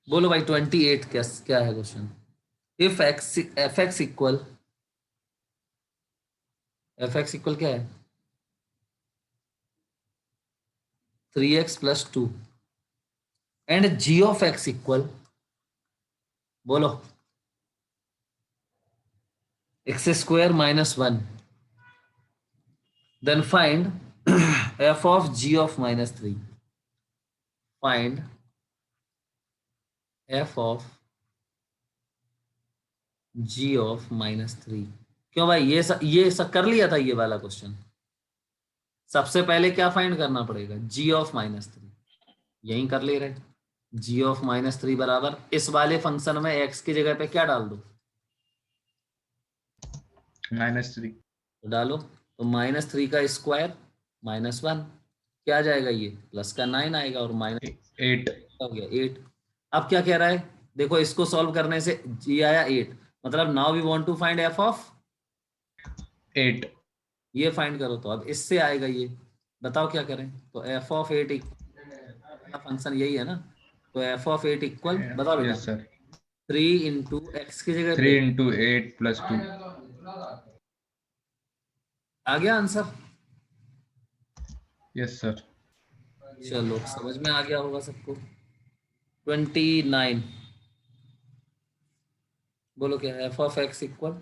बोलो भाई 28 क्या क्या है question? If x f x equal क्या है? 3x + 2 and g of x equal, बोलो x² - 1, then find f of g of -3। फाइंड f ऑफ g ऑफ -3। क्यों भाई, ये सब कर लिया था ये वाला क्वेश्चन। सबसे पहले क्या फाइंड करना पड़ेगा? g ऑफ -3, यही कर ले रहे। g ऑफ -3 बराबर, इस वाले फंक्शन में x की जगह पे क्या डाल दो? -3। तो डालो, तो -3 का स्क्वायर -1, क्या आ जाएगा? ये प्लस का 9 आएगा, और माइनस 8। हो गया 8। अब क्या कह रहा है? देखो इसको सॉल्व करने से g आया 8, मतलब now we want to find f of 8। ये फाइंड करो, तो अब इससे आएगा ये, बताओ क्या करें? तो f ऑफ 8 फंक्शन यही है ना, तो f ऑफ 8 इक्वल, बताओ बेटा, यस सर। 3 × x की जगह 3 पे × 8 + 2। आ गया आंसर। Yes sir. चलो समझ में आ गया होगा सबको। 29, बोलो क्या है? f of x equal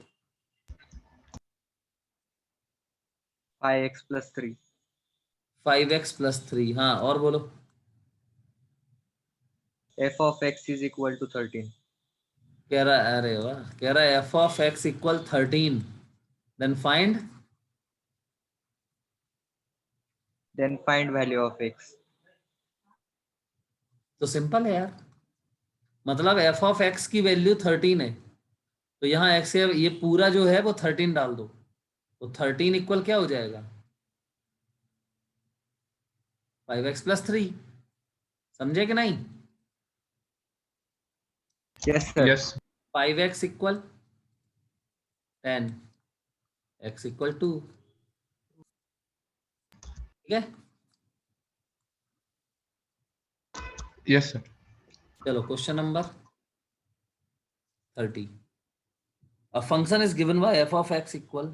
5x plus 3. 5x plus 3, हाँ और बोलो। f of x is equal to 13. कह रहा है, अरे वाह, कह रहा है f of x equal 13, then find. Then find value of x. तो सिंपल है यार, मतलब एफ ऑफ एक्स की वैल्यू 13 है, तो यहाँ एक्स ये पूरा जो है वो 13 डाल दो, तो 13 इक्वल क्या हो जाएगा, 5x प्लस 3। समझे कि नहीं? Yes, sir. Yes 5x equal 10, x equal 2, ठीक है। Yes sir. चलो question number 30। A function is given by F of x equal,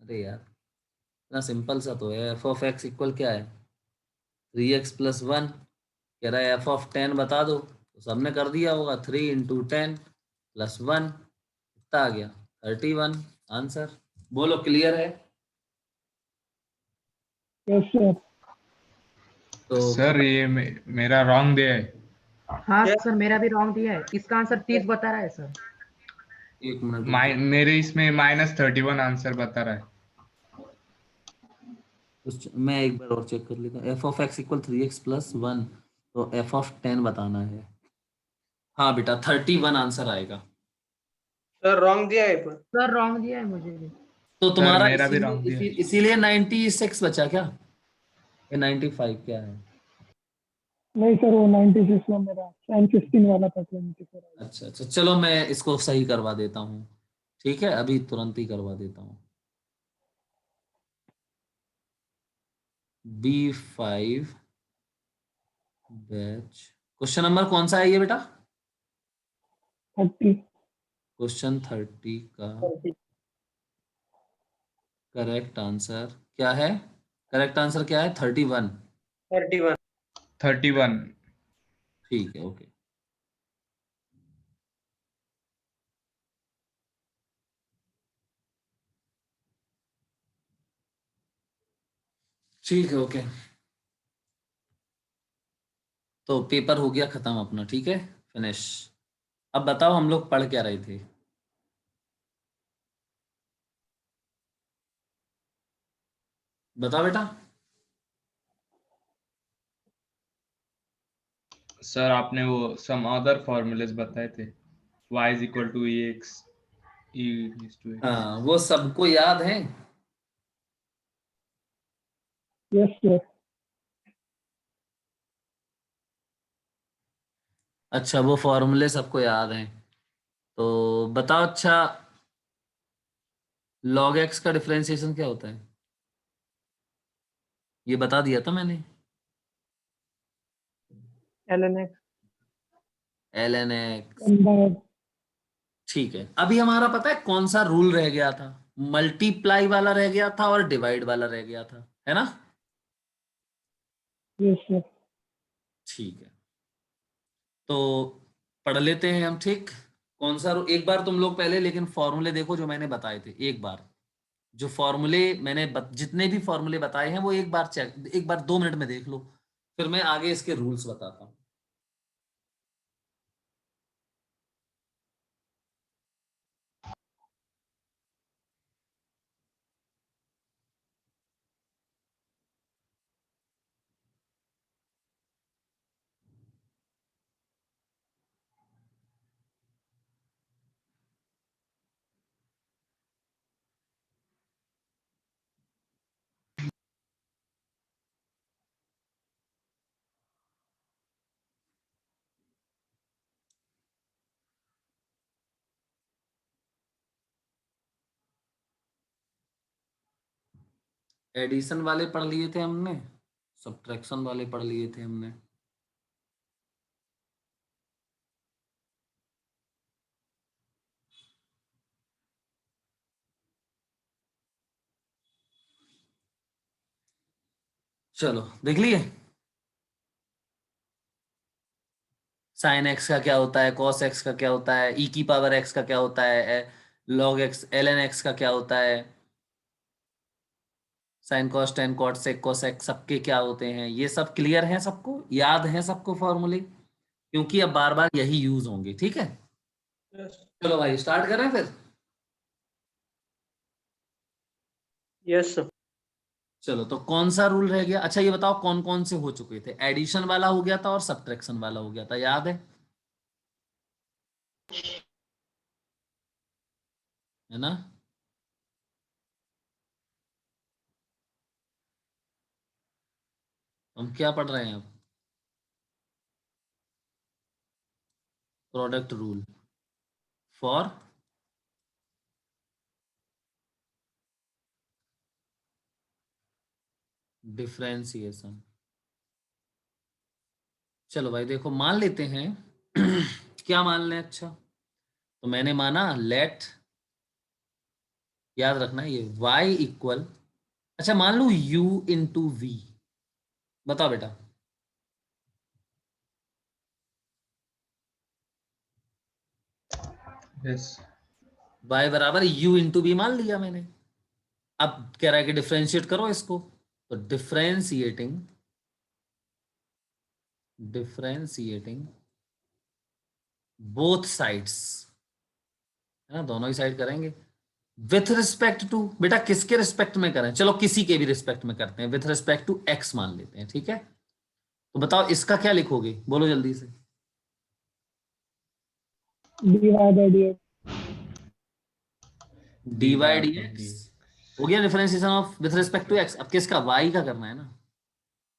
अरे यार इतना सिंपल सा तो है, एफ ऑफ एक्स इक्वल क्या है 3x प्लस 1, कह रहा है एफ ऑफ 10 बता दो, तो सबने कर दिया होगा, 3 इंटू 10 प्लस 1 कितना आ गया 31 आंसर। बोलो क्लियर है? Yes sir. तो सर ये मेरा रॉन्ग दिया है। हाँ Yes. सर, मेरा भी रॉन्ग दिया है, इसका आंसर 30 बता रहा है सर। एक मिनट रुको। मेरे इसमें -31 आंसर बता रहा है। मैं एक बार और चेक कर लेता हूँ, F of x equal 3x plus 1, तो एफ ऑफ 10 बताना है। हाँ बेटा 31 आंसर आएगा। सर रॉन्ग दिया है पर। सर रॉन्ग दिया है मुझे भी। तो तुम्हारा मेरा भी wrong दिया है। इसीलिए 96 बचा क्या, ये 95 क्या है? नहीं सर, वो 96 में मेरा साइन 15 वाला था, 24। अच्छा अच्छा, चलो मैं इसको सही करवा देता हूँ, ठीक है, अभी तुरंत ही करवा देता हूँ। B5 बैच, क्वेश्चन नंबर कौन सा है ये बेटा? 30। क्वेश्चन 30 का करेक्ट आंसर क्या है? करेक्ट आंसर क्या है? 31। 31। 31। ठीक है, ओके। ठीक है, ओके। तो पेपर हो गया खत्म अपना, ठीक है, फिनिश। अब बताओ हम लोग पढ़ क्या रहे थे? बताओ बेटा। सर आपने वो सम अदर फॉर्मूलेस बताए थे, y is equal to ex e is to x। हाँ, वो सबको याद है? Yes sir. अच्छा, वो फॉर्मूले सबको याद हैं, तो बताओ। अच्छा, log x का डिफरेंशिएशन क्या होता है? ये बता दिया था मैंने, ln x। ln x। 1/। ठीक है, अभी हमारा पता है कौन सा रूल रह गया था? मल्टीप्लाई वाला रह गया था और डिवाइड वाला रह गया था, है ना? Yes sir. ठीक है, तो पढ़ लेते हैं हम, ठीक। कौन सा एक बार तुम लोग पहले लेकिन फॉर्मूले देखो जो मैंने बताए थे, एक बार जो फॉर्मूले मैंने जितने भी फॉर्मूले बताए हैं वो एक बार चेक, एक बार 2 मिनट में देख लो, फिर मैं आगे इसके रूल्स बताता हूँ। एडिशन वाले पढ़ लिए थे हमने, सब्ट्रैक्शन वाले पढ़ लिए थे हमने। चलो देख लिए, साइन एक्स का क्या होता है, कॉस एक्स का क्या होता है, ई की पावर एक्स का क्या होता है, लॉग एक्स, ln एक्स का क्या होता है, sine cos tan cot sec cosec सबके क्या होते हैं, ये सब क्लियर है, सबको याद है, सबको फॉर्मूले, क्योंकि अब बार बार यही यूज होंगे। ठीक है, चलो भाई स्टार्ट करें फिर। Yes sir. चलो तो कौन सा रूल रह गया? अच्छा ये बताओ कौन कौन से हो चुके थे? एडिशन वाला हो गया था और सब्ट्रैक्शन वाला हो गया था, याद है ना? हम क्या पढ़ रहे हैं अब? Product rule for differentiation. चलो भाई देखो मान लेते हैं क्या मान लें? अच्छा तो मैंने माना लेट, याद रखना ये y इक्वल, अच्छा मान लू u इंटू वी। बताओ बेटा, यस y बराबर u इंटू वी मान लिया मैंने। अब कह रहा है कि डिफरेंशिएट करो इसको, तो डिफरेंशिएटिंग बोथ साइड्स, है ना, दोनों ही साइड करेंगे विथ रिस्पेक्ट टू, बेटा किसके रिस्पेक्ट में करें? चलो किसी के भी रिस्पेक्ट में करते हैं, विथ रिस्पेक्ट टू x मान लेते हैं। ठीक है, तो बताओ इसका क्या लिखोगे, बोलो जल्दी से। dy by dx। dy dx हो गया differentiation of with respect to x। अब किसका? y का करना है ना,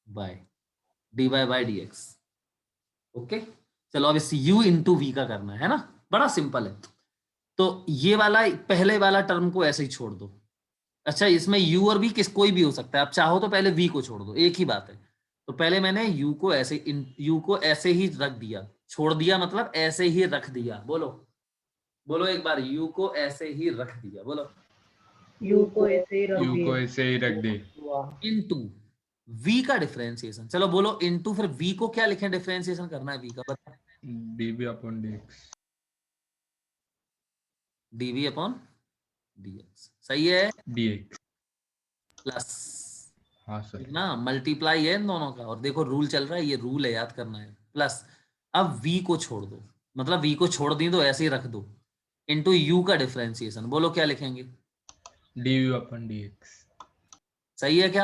y dy by dx। Okay, चलो अब इस u इंटू वी का करना है ना, बड़ा सिंपल है। तो ये वाला पहले वाला टर्म को ऐसे ही छोड़ दो। अच्छा इसमें u और v किस कोई भी हो सकता है, आप चाहो तो पहले v को छोड़ दो, एक ही बात है। तो पहले मैंने u को ऐसे ही रख दिया, छोड़ दिया मतलब ऐसे ही रख दिया। बोलो बोलो एक बार, u को ऐसे ही रख दिया, बोलो यू को ऐसे ही रख यू को दिए। ऐसे ही रख दे। इनटू v का डिफरेंशिएशन। चलो बोलो इनटू, फिर v को क्या लिखें? डिफरेंशिएशन करना है v का, बता। dv upon dx। dv upon dx, सही है, dx। प्लस हाँ सर। ना, मल्टीप्लाई है इन दोनों का, और देखो रूल चल रहा है, ये रूल है, याद करना है। प्लस अब v को छोड़ दो, मतलब v को छोड़ दी तो ऐसे ही रख दो, इनटू u का डिफरेंशिएशन। बोलो क्या लिखेंगे? dv upon dx। सही है क्या?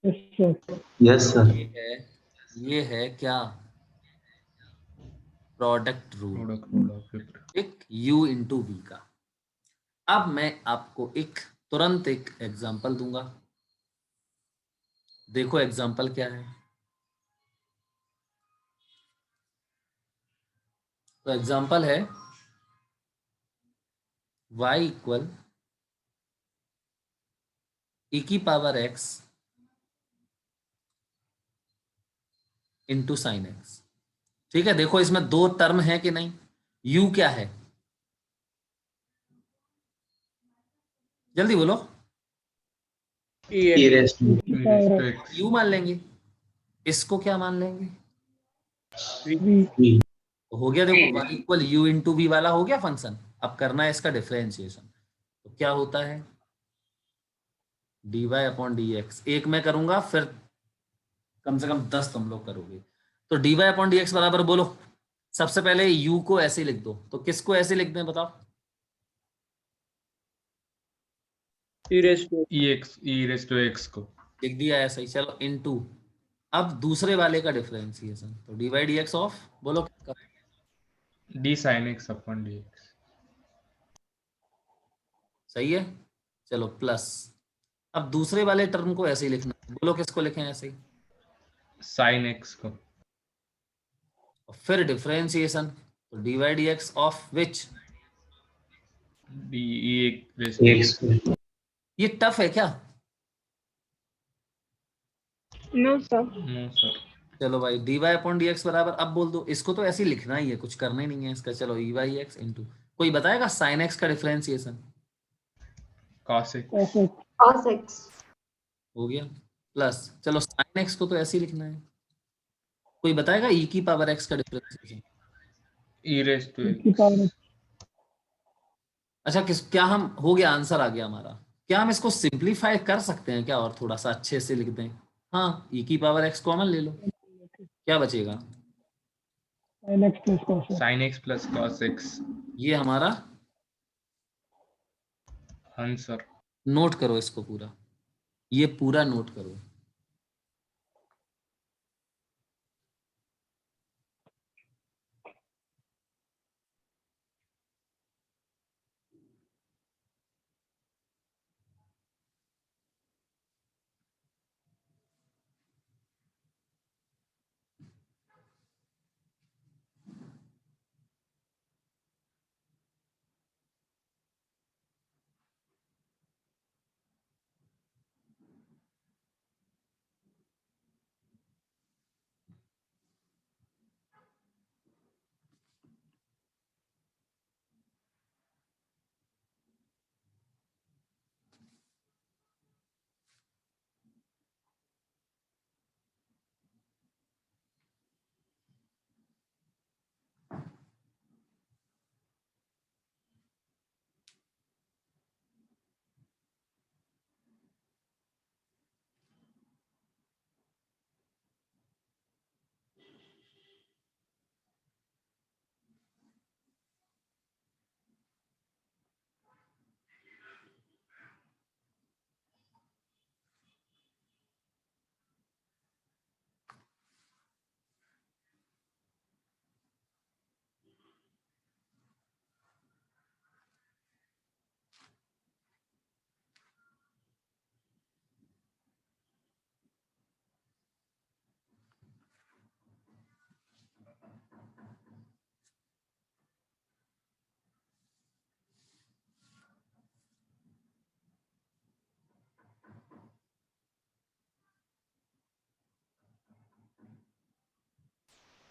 Yes sir. ये है क्या? Product rule, product rule of एक u इंटू वी का। अब मैं आपको तुरंत एक एग्जांपल दूंगा, देखो एग्जांपल क्या है। तो एग्जांपल है y इक्वल e की power x into sine x. ठीक है, देखो इसमें दो टर्म है कि नहीं? u क्या है, जल्दी बोलो। u मान लेंगे, इसको क्या मान लेंगे? तो हो गया, देखो y equal u into v वाला हो गया फंक्शन। अब करना है इसका डिफरेंशिएशन, तो क्या होता है? dy अपॉन dx, एक मैं करूंगा, फिर कम से कम 10 तुम लोग करोगे। तो dy अपॉन dx बराबर, बोलो सबसे पहले u को ऐसे लिख दो, तो किसको ऐसे लिख दें बताओ? e raised to x को लिख दिया ऐसा ही, चलो इनटू अब दूसरे वाले का डिफरेंशिएशन, तो dy dx ऑफ, बोलो क्या? d sin x upon dx। सही है, चलो प्लस अब दूसरे वाले टर्म को ऐसे ही लिखना, बोलो किसको लिखें ऐसे ही? sin x को। और फिर डिफरेंशिएशन, तो dy dx of which? dx। ये टफ है क्या? No sir. No sir. चलो भाई dy अपॉन dx बराबर, अब बोल दो, इसको तो ऐसे ही लिखना ही है, कुछ करना ही नहीं है इसका। चलो e बाई एक्स इंटू, कोई बताएगा साइन एक्स का डिफरेंशिएशन? cos x। हो गया, प्लस चलो साइन एक्स को तो ऐसे ही लिखना है, कोई बताएगा e की पावर x का differentiation? e raised to x। अच्छा क्या हम हो गया, आंसर आ गया हमारा, क्या हम इसको सिंप्लीफाई कर सकते हैं क्या, और थोड़ा सा अच्छे से लिख दें? हाँ, e की पावर x कॉमन ले लो, क्या बचेगा? sin x plus cos x. sin x plus cos x. ये हमारा, आंसर. नोट करो इसको पूरा, ये पूरा नोट करो।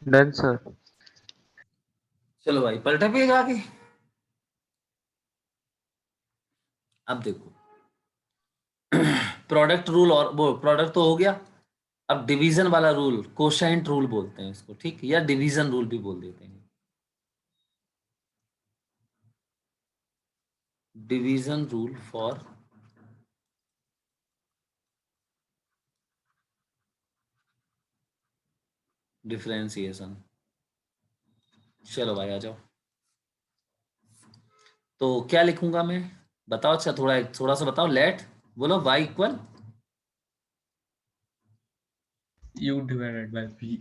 Done sir. चलो भाई, पलटा पेज आगे। अब देखो, प्रोडक्ट रूल, और वो प्रोडक्ट तो हो गया। अब डिवीजन वाला रूल, कोशेंट रूल बोलते हैं इसको, ठीक, या डिवीजन रूल भी बोल देते हैं। Division rule for differentiation. चलो भाई आ जाओ। तो क्या लिखूंगा मैं, बताओ। अच्छा, थोड़ा सा बताओ। लेट, बोलो, y equal u divided by v.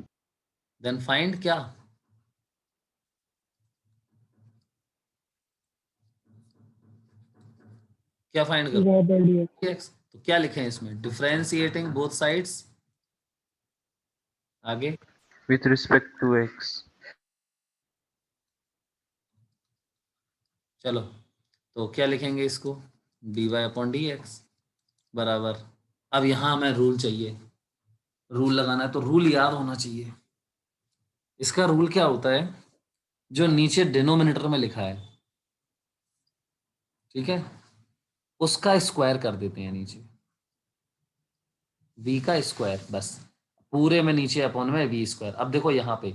Then find क्या, क्या फाइंड dy करो? by dx. x। तो क्या लिखें इसमें? Differentiating both sides. आगे विथ रिस्पेक्ट टू x. चलो, तो क्या लिखेंगे इसको? dy अपॉन डी एक्स बराबर। अब यहाँ हमें रूल चाहिए, रूल लगाना है, तो रूल याद होना चाहिए। इसका रूल क्या होता है? जो नीचे डिनोमिनेटर में लिखा है, ठीक है, उसका स्क्वायर कर देते हैं नीचे, v का स्क्वायर, बस। पूरे में नीचे अपॉन में v स्क्वायर। अब देखो यहाँ पे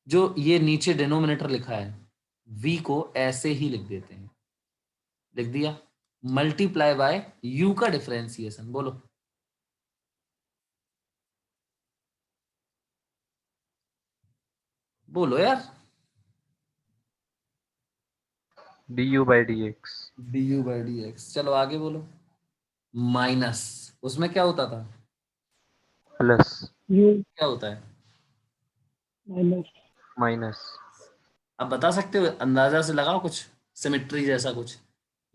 जो ये नीचे डिनोमिनेटर लिखा है, v को ऐसे ही लिख देते हैं, लिख दिया, मल्टीप्लाई बाय u का डिफरेंशिएशन। बोलो, बोलो यार। du by dx. du by D x. चलो आगे बोलो। माइनस, उसमें क्या होता था? प्लस. u क्या होता है? minus minus. अब बता सकते हो, अंदाजा से लगाओ कुछ, सिमेट्री जैसा कुछ।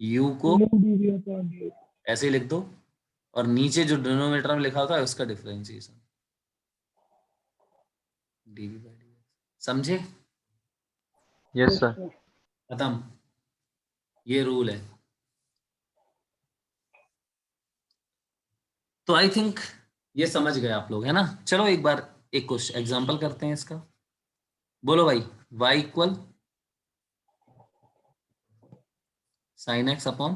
u को u dv upon dx. ऐसे ही लिख दो, और नीचे जो डिनोमिनेटर में लिखा होता है उसका differentiation, dv by D X. समझे? यस Yes, सर. sir. खत्म, ये रूल है। तो आई थिंक ये समझ गए आप लोग, है ना? चलो एक बार एक क्वेश्चन एग्जांपल करते हैं इसका। बोलो भाई, y equal sine x upon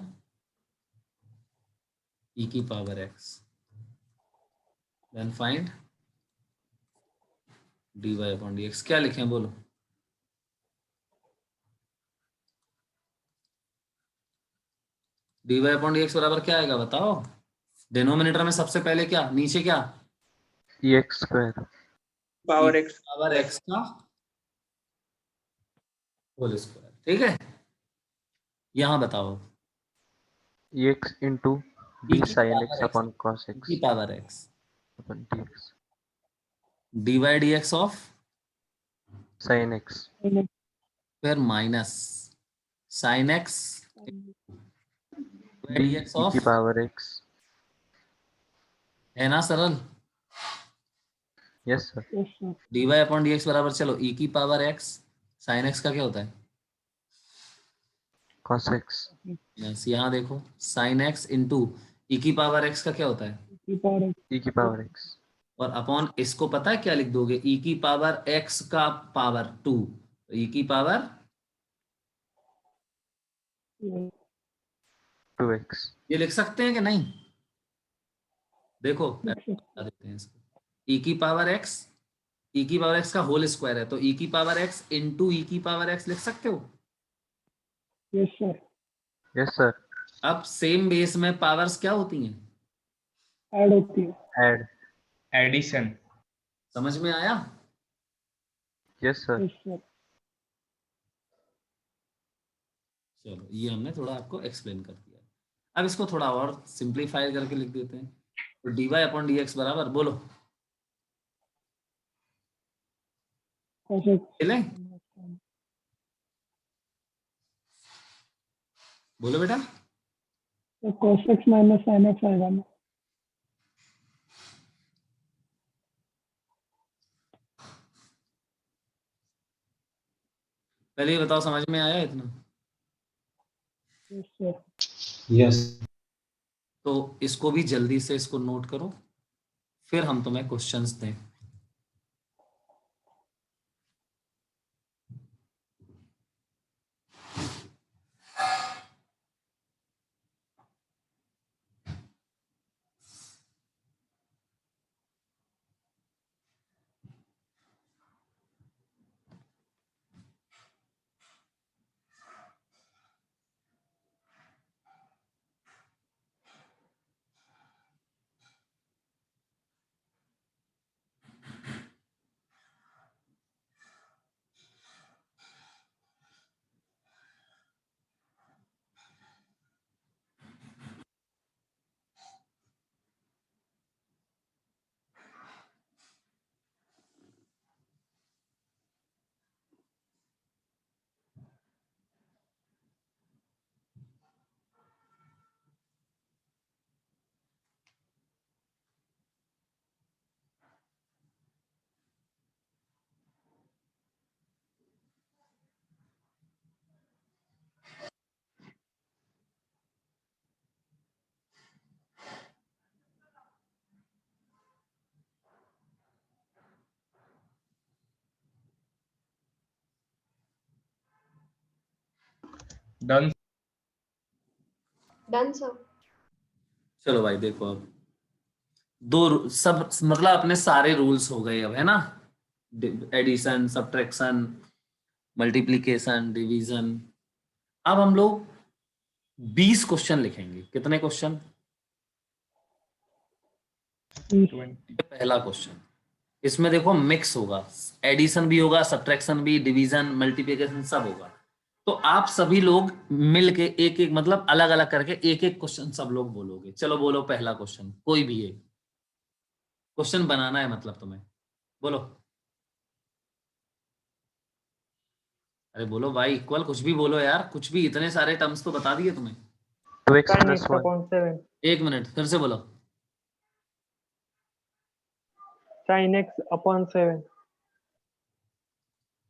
e की power x, then find dy upon dx। क्या लिखें, बोलो? dy अपॉन dx बराबर क्या आएगा बताओ? डिनोमिनेटर में सबसे पहले क्या, नीचे क्या? EX square. Power x power x का होल स्क्वायर, ठीक है। यहाँ बताओ EX into e d की sin x power x, upon cos e x की power x upon dx. dy dx of, Sin x. फिर minus sine x d dx e of, की power x. है ना सरल? Yes sir. Yes sir. dy upon dx बराबर, चलो e की power x, sign x का क्या होता है? Cos x. यस, यहाँ देखो साइन x इंटू e की पावर x का क्या होता है? E की power x. और अपॉन इसको पता है क्या लिख दोगे? e की पावर x का पावर 2, e की पावर 2x. ये लिख सकते हैं कि नहीं? देखो बता देते हैं इसको, e की पावर x का होल स्क्वायर है, तो e की पावर x इंटू e की पावर x लिख सकते हो। Yes sir. Yes sir. अब सेम बेस में पावर्स क्या होती हैं? ऐड होती है। Add. एडिशन। समझ में आया? Yes sir. Yes sir. चलो ये हमने थोड़ा आपको एक्सप्लेन कर दिया। अब इसको थोड़ा और सिंप्लीफाई करके लिख देते हैं। तो dy अपॉन dx बराबर, बोलो cos x चलें? बोलो बेटा। तो cos x minus sin x आएगा ना। पहले ये बताओ समझ में आया इतना? Yes sir. यस। तो इसको भी जल्दी से इसको नोट करो, फिर हम तुम्हें क्वेश्चंस दें। डन। Done sir. चलो भाई देखो, अब सब मतलब अपने सारे रूल्स हो गए अब, है ना? Addition, subtraction, multiplication, division. अब हम लोग 20 क्वेश्चन लिखेंगे। कितने क्वेश्चन? 20। पहला क्वेश्चन, इसमें देखो मिक्स होगा, एडिशन भी होगा, सब्ट्रैक्शन भी, डिवीजन, मल्टीप्लिकेशन सब होगा। तो आप सभी लोग मिलके एक एक मतलब अलग अलग करके एक एक क्वेश्चन सब लोग बोलोगे। चलो बोलो पहला क्वेश्चन, कोई भी एक क्वेश्चन बनाना है, मतलब तुम्हें। बोलो, अरे बोलो भाई, इक्वल कुछ भी बोलो यार, कुछ भी, इतने सारे टर्म्स तो बता दिए तुम्हें। 2x sin plus x 1. upon 7 एक मिनट, फिर से बोलो। sin x upon 7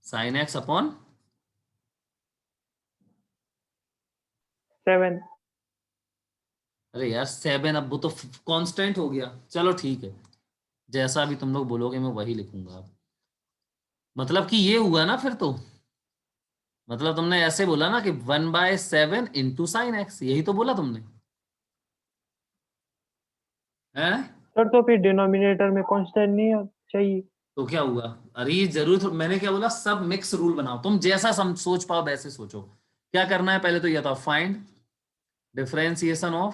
sign x upon 7 अरे यार 7, अब वो तो कांस्टेंट हो गया। चलो ठीक है, जैसा भी तुम लोग बोलोगे मैं वही लिखूंगा। मतलब कि ये हुआ ना फिर तो, मतलब तुमने ऐसे बोला ना कि 1/7 इंटू साइन एक्स, यही तो बोला तुमने, है? सर। तो फिर डिनोमिनेटर में कांस्टेंट नहीं चाहिए। तो क्या हुआ? अरे ये जरूर मैंने क्या बोला, सब मिक्स रूल बनाओ, तुम जैसा सोच पाओ वैसे सोचो। क्या करना है पहले तो ये बताओ, find differentiation of,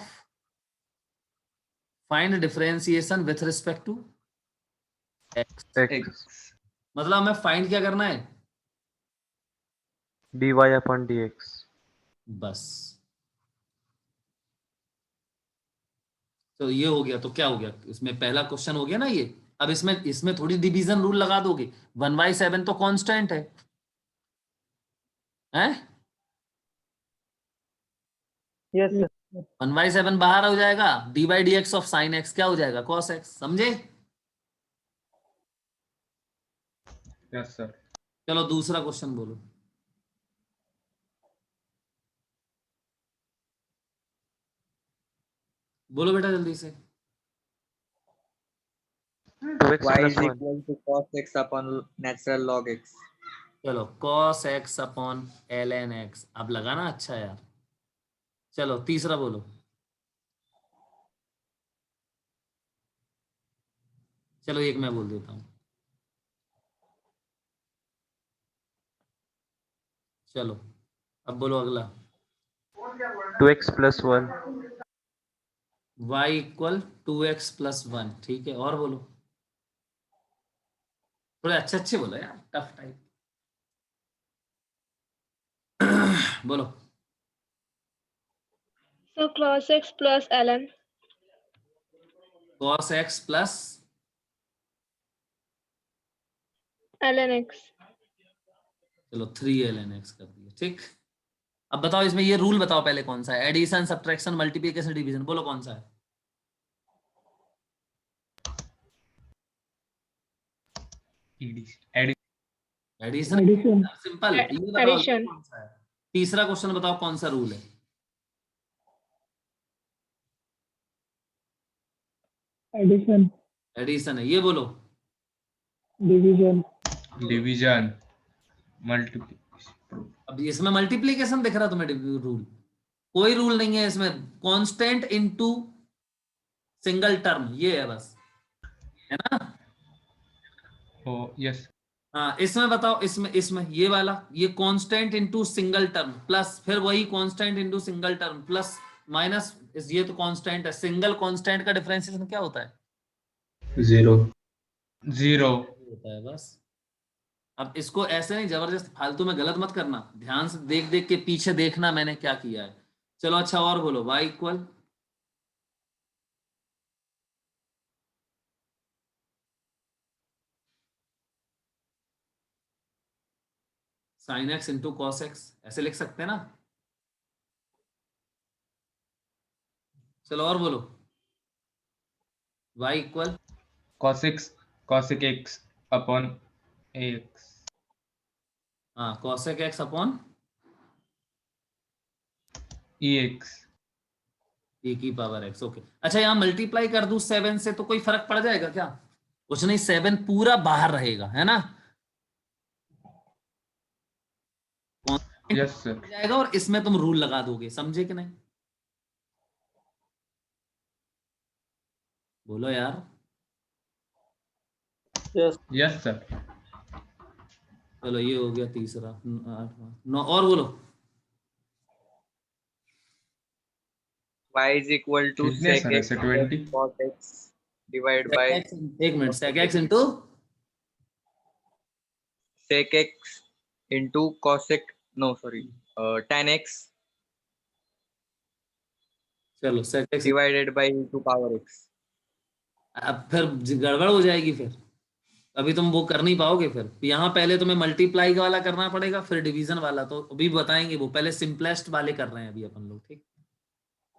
find differentiation with respect to x. X. मतलब हमें फाइंड क्या करना है? dy upon dx. बस। तो ये हो गया, तो क्या हो गया इसमें? पहला क्वेश्चन हो गया ना ये। अब इसमें थोड़ी डिवीजन रूल लगा दोगे। 1/7 तो कांस्टेंट है, हैं? Yes sir. 1/7 बाहर हो जाएगा, d/dx ऑफ साइन एक्स क्या हो जाएगा? cos x। समझे? Yes sir. चलो दूसरा क्वेश्चन बोलो। बोलो बेटा जल्दी से। 2x y plus is 1. equal to cos x upon natural log x. चलो cos x upon ln x। अब लगा ना अच्छा यार। चलो तीसरा बोलो। चलो एक मैं बोल देता हूँ। चलो अब बोलो अगला। 2x plus 1. y equal 2x plus 1। ठीक है, और बोलो। थोड़े अच्छे अच्छे बोलो यार, टफ टाइप। बोलो। So cos x plus ln. cos x plus ln x. चलो 3 ln x कर दिया। ठीक। अब बताओ इसमें ये रूल बताओ पहले कौन सा है? Addition, subtraction, multiplication, division. बोलो कौन सा है? एडिशन। एडिशन। सिंपल। ये बताओ ये Addition. कौन सा है? तीसरा क्वेश्चन बताओ कौन सा रूल है? एडिशन। एडिशन है। ये बोलो। डिवीजन। Division, multiplication. अब इसमें मल्टीप्लिकेशन दिख रहा तुम्हें? रूल कोई रूल नहीं है इसमें। कांस्टेंट इनटू सिंगल टर्म, ये है बस, है ना? ओ यस। हाँ इसमें बताओ, इसमें इसमें ये वाला, ये constant into single term plus फिर वही constant into single term plus minus, ये तो कांस्टेंट है। सिंगल कांस्टेंट का डिफरेंशिएशन क्या होता है? 0 होता है बस। अब इसको ऐसे नहीं जबरदस्त फालतू में गलत मत करना, ध्यान से देख देख के पीछे देखना मैंने क्या किया है। चलो अच्छा और बोलो। y equal sine x into cos x, ऐसे लिख सकते हैं ना? चलो और बोलो। y equal cosec x upon ax। हाँ cosec x upon ex। e की पावर x। ओके अच्छा, यहाँ मल्टीप्लाई कर दूं 7 से तो कोई फर्क पड़ जाएगा क्या? कुछ नहीं, 7 पूरा बाहर रहेगा, है ना? Yes sir. जाएगा और इसमें तुम रूल लगा दोगे। समझे कि नहीं? बोलो यार। Yes yes sir. चलो ये हो गया तीसरा। 8वां 9 और बोलो। y is equal to कितने sec सर x ऐसे plus 20? cos x divided by एक minute, sec x into sec x into cosec tan x चलो sec x। divided by e to power x. अब फिर गड़बड़ हो जाएगी फिर, अभी तुम वो कर नहीं पाओगे। फिर यहाँ पहले तुम्हें मल्टीप्लाई वाला करना पड़ेगा, फिर डिवीजन वाला तो अभी बताएंगे। वो पहले सिंपलेस्ट वाले कर रहे हैं अभी अपन लोग। ठीक,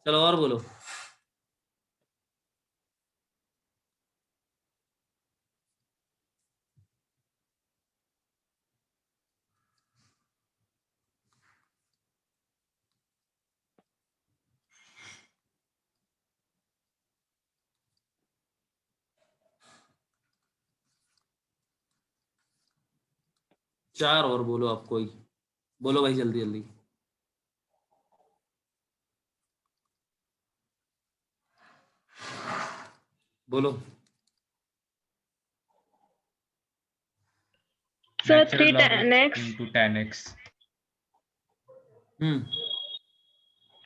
चलो और बोलो। चार और बोलो आप कोई। बोलो भाई जल्दी जल्दी। बोलो। So Natural 3 log tan x x. into tan x।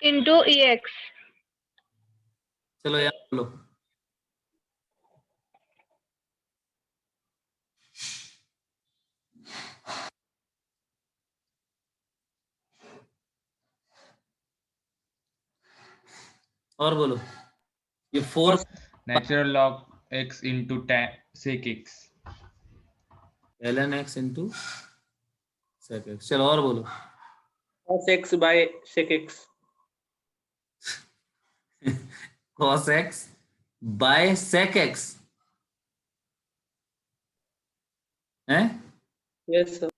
into EX. चलो यार बोलो। और बोलो। ये 4 Natural log x into tan sec x. ln x into sec x। चलो और बोलो। cos x by sec x. cos x by sec x है। Yes, sir.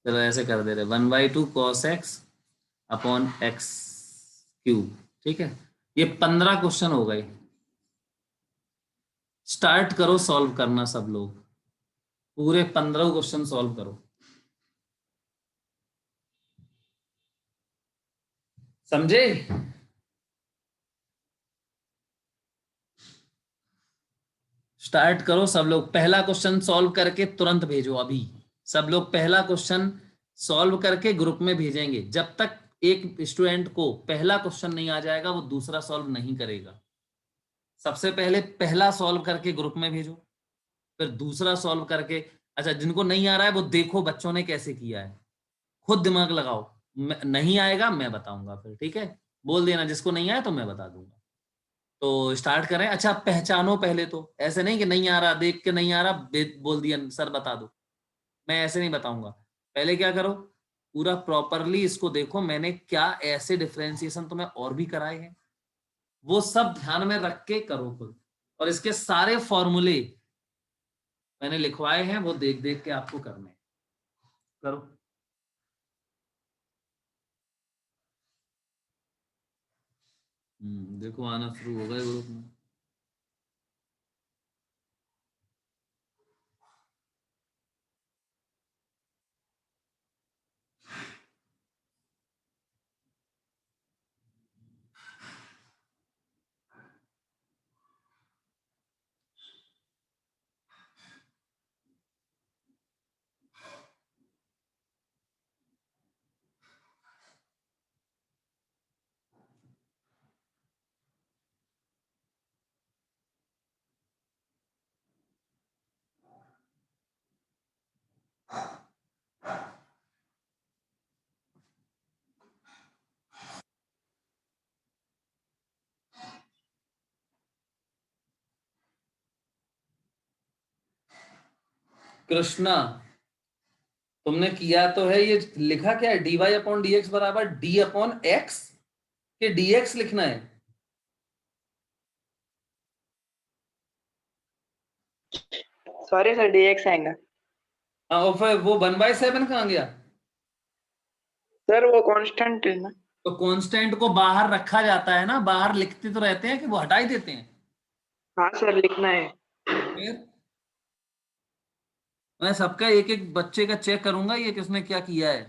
चलो ऐसे कर दे रहे 1/2 cos x upon x cube. ठीक है, ये 15 क्वेश्चन हो गए। स्टार्ट करो सॉल्व करना सब लोग, पूरे 15 क्वेश्चन सॉल्व करो। समझे? स्टार्ट करो सब लोग, पहला क्वेश्चन सॉल्व करके तुरंत भेजो अभी। सब लोग पहला क्वेश्चन सॉल्व करके ग्रुप में भेजेंगे। जब तक एक स्टूडेंट को पहला क्वेश्चन नहीं आ जाएगा वो दूसरा सॉल्व नहीं करेगा। सबसे पहले पहला सॉल्व करके ग्रुप में भेजो, फिर दूसरा सॉल्व करके। अच्छा, जिनको नहीं आ रहा है वो देखो बच्चों ने कैसे किया है, खुद दिमाग लगाओ। नहीं आएगा मैं बताऊंगा फिर, ठीक है? बोल देना जिसको नहीं आया तो मैं बता दूंगा। तो स्टार्ट करें। अच्छा, पहचानो पहले तो, ऐसे नहीं कि नहीं आ रहा देख के नहीं आ रहा बोल दिया सर बता दो। मैं ऐसे नहीं बताऊंगा। पहले क्या करो, पूरा प्रॉपरली इसको देखो, मैंने क्या ऐसे डिफरेंशिएशन तुम्हें और भी कराए हैं, वो सब ध्यान में रख के करो खुद। और इसके सारे फॉर्मूले मैंने लिखवाए हैं, वो देख देख के आपको करने हैं। करो। देखो आना शुरू हो गए ग्रुप में। कृष्णा, तुमने किया तो है, ये लिखा क्या है? dy अपॉन डी एक्स बराबर डी अपॉन एक्स के dx लिखना है। सॉरी सर, dx आएगा। और फिर वो 1/7 कहाँ गया? सर वो कांस्टेंट है ना। तो कांस्टेंट को बाहर रखा जाता है ना, बाहर लिखते तो रहते हैं कि वो हटा ही देते हैं? हाँ सर, लिखना है। फिर मैं सबका एक एक बच्चे का चेक करूंगा ये किसने क्या किया है।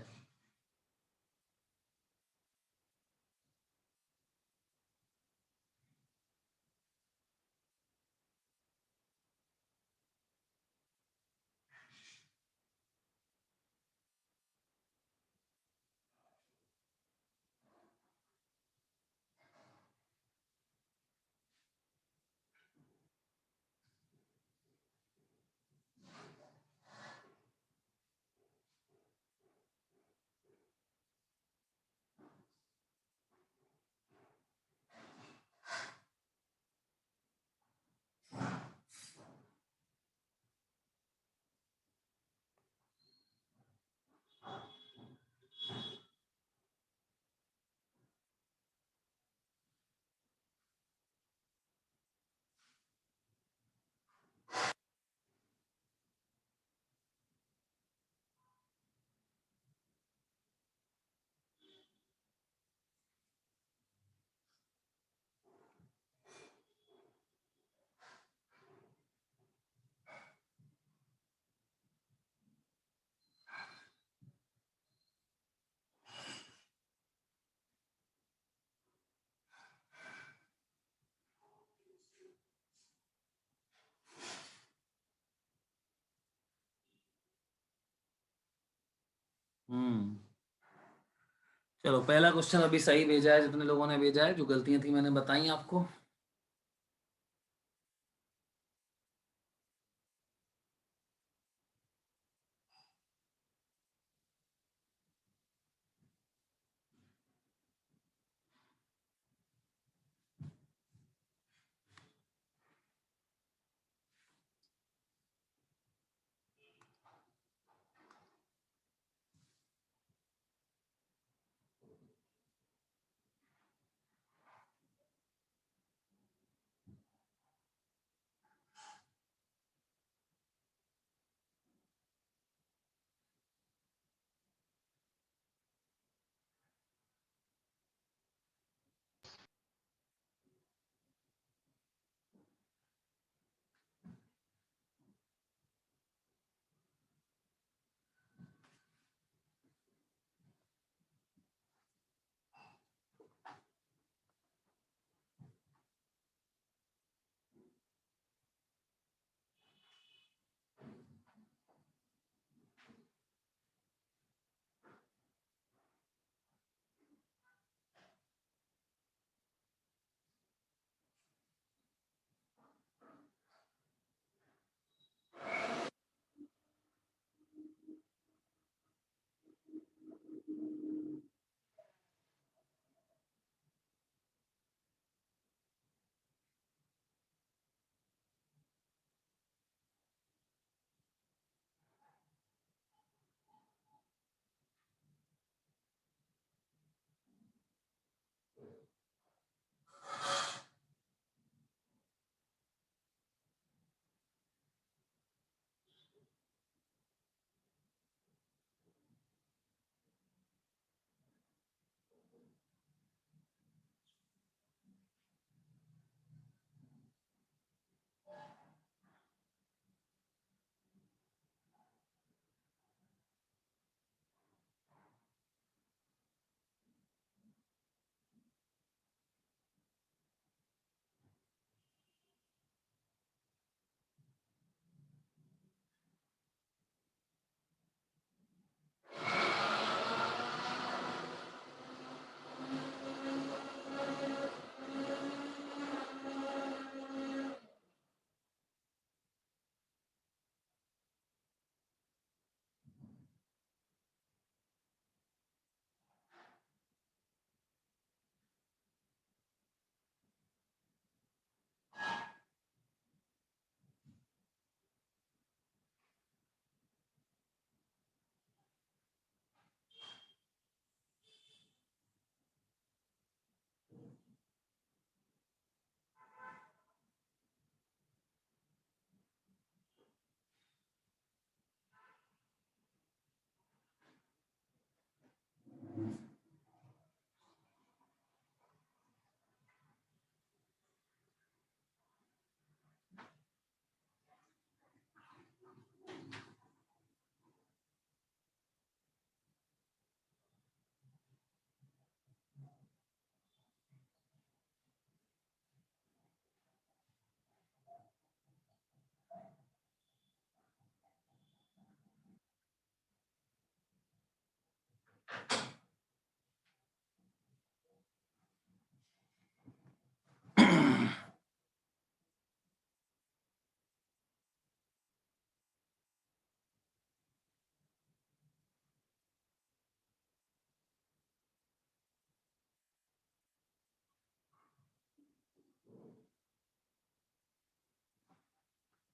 चलो पहला क्वेश्चन अभी सही भेजा है जितने लोगों ने भेजा है, जो गलतियां थी मैंने बताई आपको।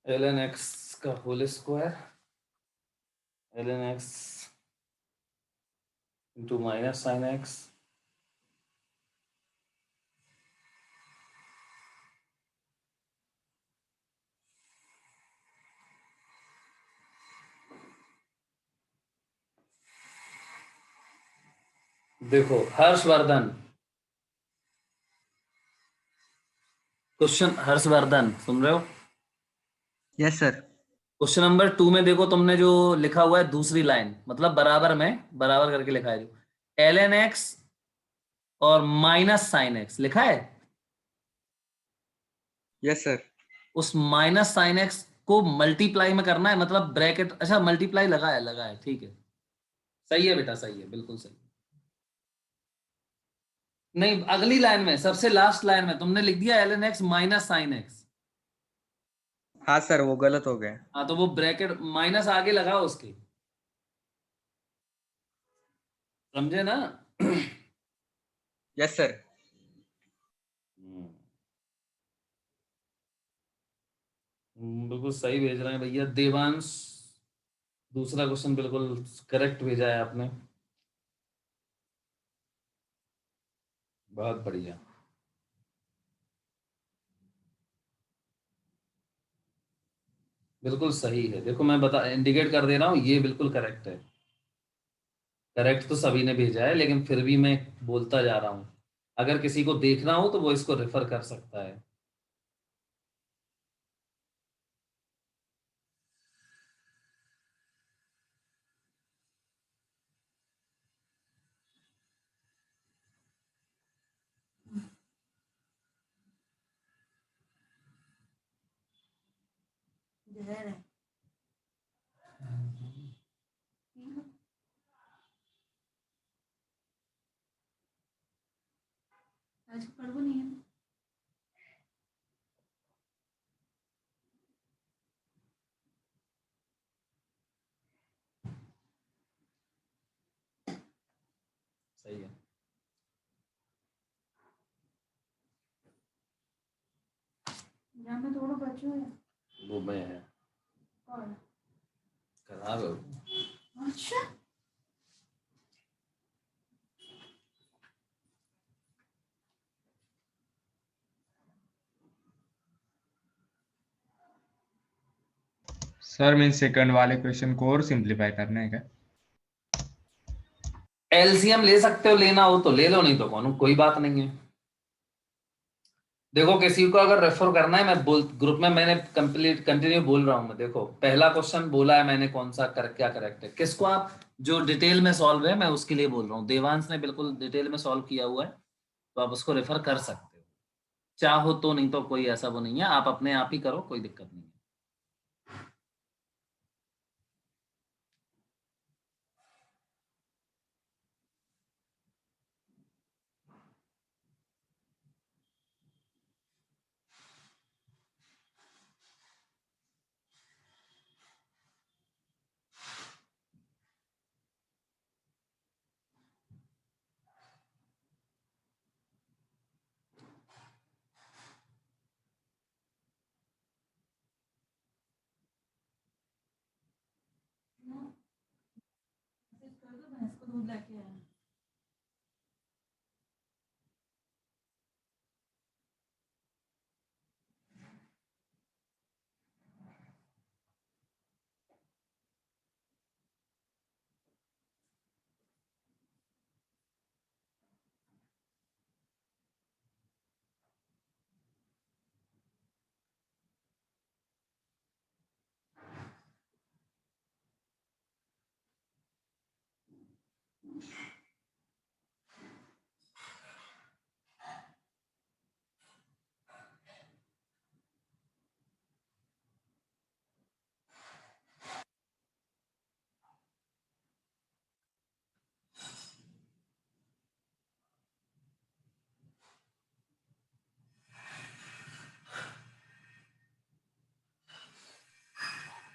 ln x का होल स्क्वायर ln x इंटू माइनस साइन एक्स देखो हर्षवर्धन, क्वेश्चन हर्षवर्धन सुन रहे हो? Yes sir. क्वेश्चन नंबर 2 में देखो तुमने जो लिखा हुआ है दूसरी लाइन, मतलब बराबर में बराबर करके लिखा है, जो ln x और माइनस साइन एक्स लिखा है, यस सर। उस माइनस साइन एक्स को मल्टीप्लाई में करना है, मतलब ब्रैकेट, अच्छा मल्टीप्लाई लगा है ठीक है, सही है बेटा, सही है, बिल्कुल सही। नहीं, अगली लाइन में, सबसे लास्ट लाइन में तुमने लिख दिया ln x minus sine x. हाँ सर, वो गलत हो गया। हाँ तो वो ब्रैकेट माइनस आगे लगाओ उसके, समझे ना? Yes sir. बिल्कुल सही भेज रहे हैं भैया। देवांश, दूसरा क्वेश्चन बिल्कुल करेक्ट भेजा है आपने, बहुत बढ़िया। बिल्कुल सही है, देखो मैं बता इंडिकेट कर दे रहा हूँ, ये बिल्कुल करेक्ट है। करेक्ट तो सभी ने भेजा है, लेकिन फिर भी मैं बोलता जा रहा हूँ, अगर किसी को देखना हो तो वो इसको रेफर कर सकता है। सही है। वो मैं है, खराब है वो। सर मीन सेकंड वाले क्वेश्चन को और सिंप्लीफाई करना है क्या? एलसीएम ले सकते हो, लेना हो तो ले लो, नहीं तो कौन, कोई बात नहीं है। देखो किसी को अगर रेफर करना है, मैं बोल ग्रुप में मैंने कंप्लीट कंटिन्यू बोल रहा हूँ मैं। देखो पहला क्वेश्चन बोला है मैंने, कौन सा कर क्या करेक्ट है, किसको आप जो डिटेल में सॉल्व है, मैं उसके लिए बोल रहा हूँ। देवांश ने बिल्कुल डिटेल में सॉल्व किया हुआ है, तो आप उसको रेफर कर सकते हो चाहो तो, नहीं तो कोई ऐसा वो नहीं है, आप अपने आप ही करो, कोई दिक्कत नहीं है।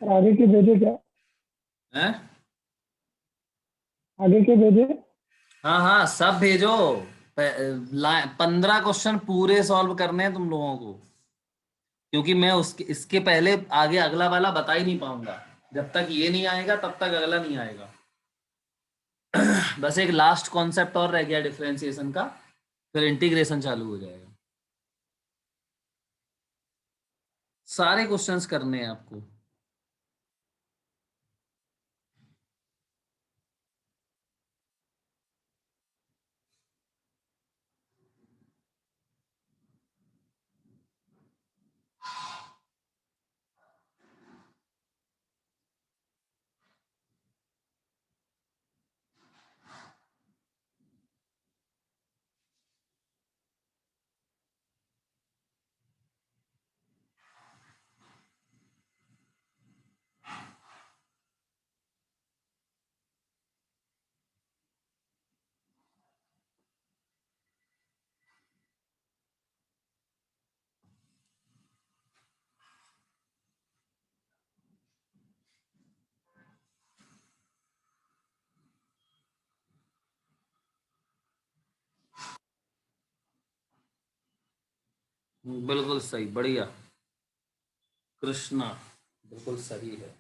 और आगे के भेजे क्या? हैं? आगे के भेजे? हाँ हाँ सब भेजो। 15 क्वेश्चन पूरे सॉल्व करने हैं तुम लोगों को, क्योंकि मैं उसके इसके पहले आगे अगला वाला बता ही नहीं पाऊंगा। जब तक ये नहीं आएगा तब तक अगला नहीं आएगा। बस एक लास्ट कॉन्सेप्ट और रह गया डिफरेंशिएशन का, फिर इंटीग्रेशन चालू हो जाएगा। सारे क्वेश्चंस करने हैं आपको। बिल्कुल सही, बढ़िया कृष्णा, बिल्कुल सही है।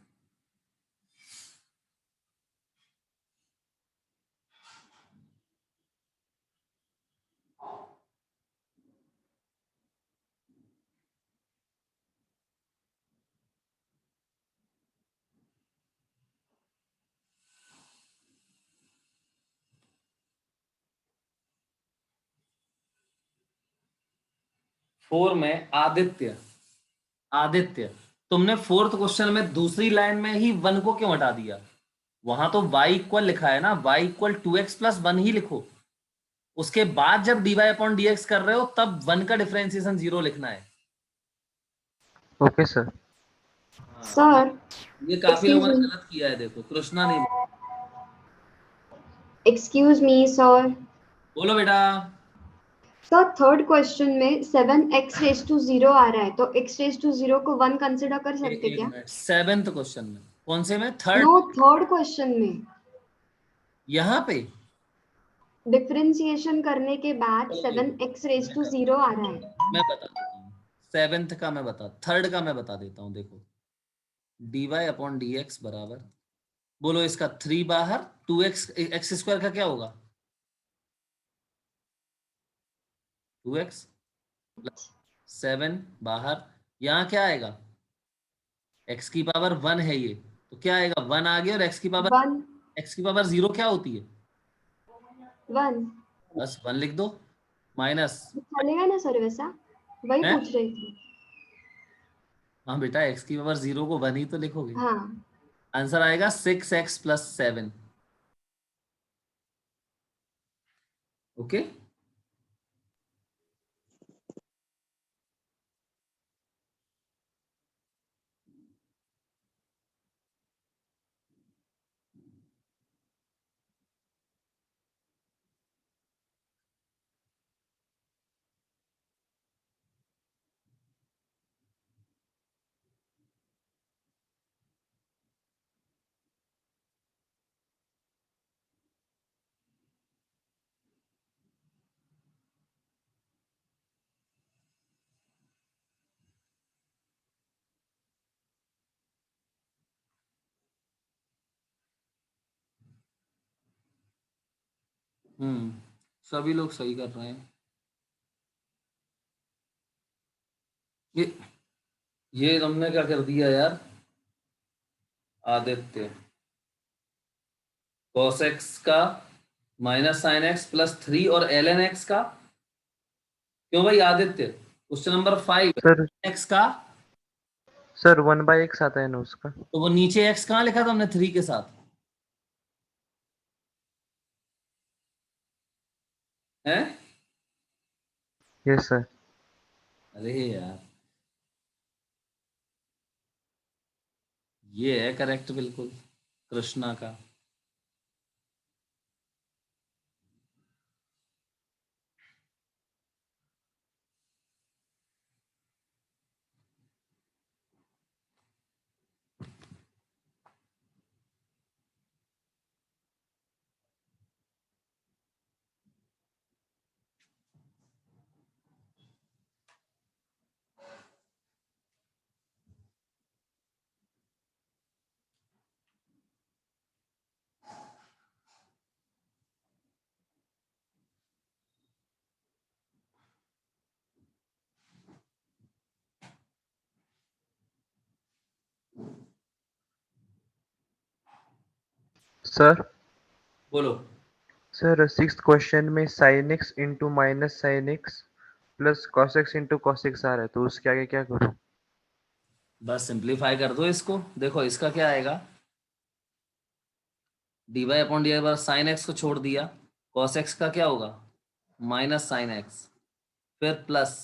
फोर में आदित्य, आदित्य तुमने फोर्थ क्वेश्चन में दूसरी लाइन में ही वन को क्यों हटा दिया? वहां तो y इक्वल लिखा है ना, y equal 2x plus one ही लिखो। उसके बाद जब dy अपॉन dx कर रहे हो तब वन का डिफरेंशिएशन 0 लिखना है। Okay sir. सर ये काफी एक्सक्यूज लोगों ने मी, गलत किया है, देखो कृष्णा नहीं। Excuse me sir. बोलो बेटा। सर थर्ड क्वेश्चन में 7x रेज टू 0 आ रहा है, तो x रेज टू 0 को 1 कंसिडर कर सकते एक क्या? मिनट, सेवेंथ क्वेश्चन में? कौन से में? थर्ड? नो, थर्ड क्वेश्चन में यहाँ पे डिफरेंशिएशन करने के बाद चलो देखो, 7x रेज टू 0 आ रहा है। मैं बता देता हूँ। सेवेंथ का मैं बता, थर्ड का मैं बता देता हूँ। देखो dy अपॉन dx बराबर, बोलो इसका 3 बाहर, 2x, एक्स स्क्वायर का क्या होगा? 2x प्लस 7 बाहर, यहाँ क्या आएगा? x की पावर 1 है ये, तो क्या आएगा? 1 आ गया। और x की पावर 0 क्या होती है? 1 बस 1 लिख दो, माइनस। चलेगा ना सर? वैसा वही है? पूछ रही थी। हाँ बेटा, x की पावर 0 को 1 ही तो लिखोगे। हाँ आंसर आएगा 6x प्लस 7। ओके। सभी लोग सही कर रहे हैं। ये ये तुमने क्या कर दिया यार? आदित्य cos x का माइनस साइन x प्लस 3 और ln x का क्यों भाई Aditya? Question number 5 sir x का, सर 1/x आता है ना उसका। तो वो नीचे x कहाँ लिखा था हमने 3 के साथ? है? Yes sir. अरे यार, ये है करेक्ट बिल्कुल कृष्णा का। सर बोलो। सर सिक्स्थ क्वेश्चन में sin x इंटू minus sine X plus cos x into cos x आ रहा है, तो उसके आगे क्या करूँ? बस सिंप्लीफाई कर दो इसको। देखो इसका क्या आएगा? dy अपॉन डी पर साइन एक्स को छोड़ दिया, cos x का क्या होगा? माइनस साइन एक्स, फिर प्लस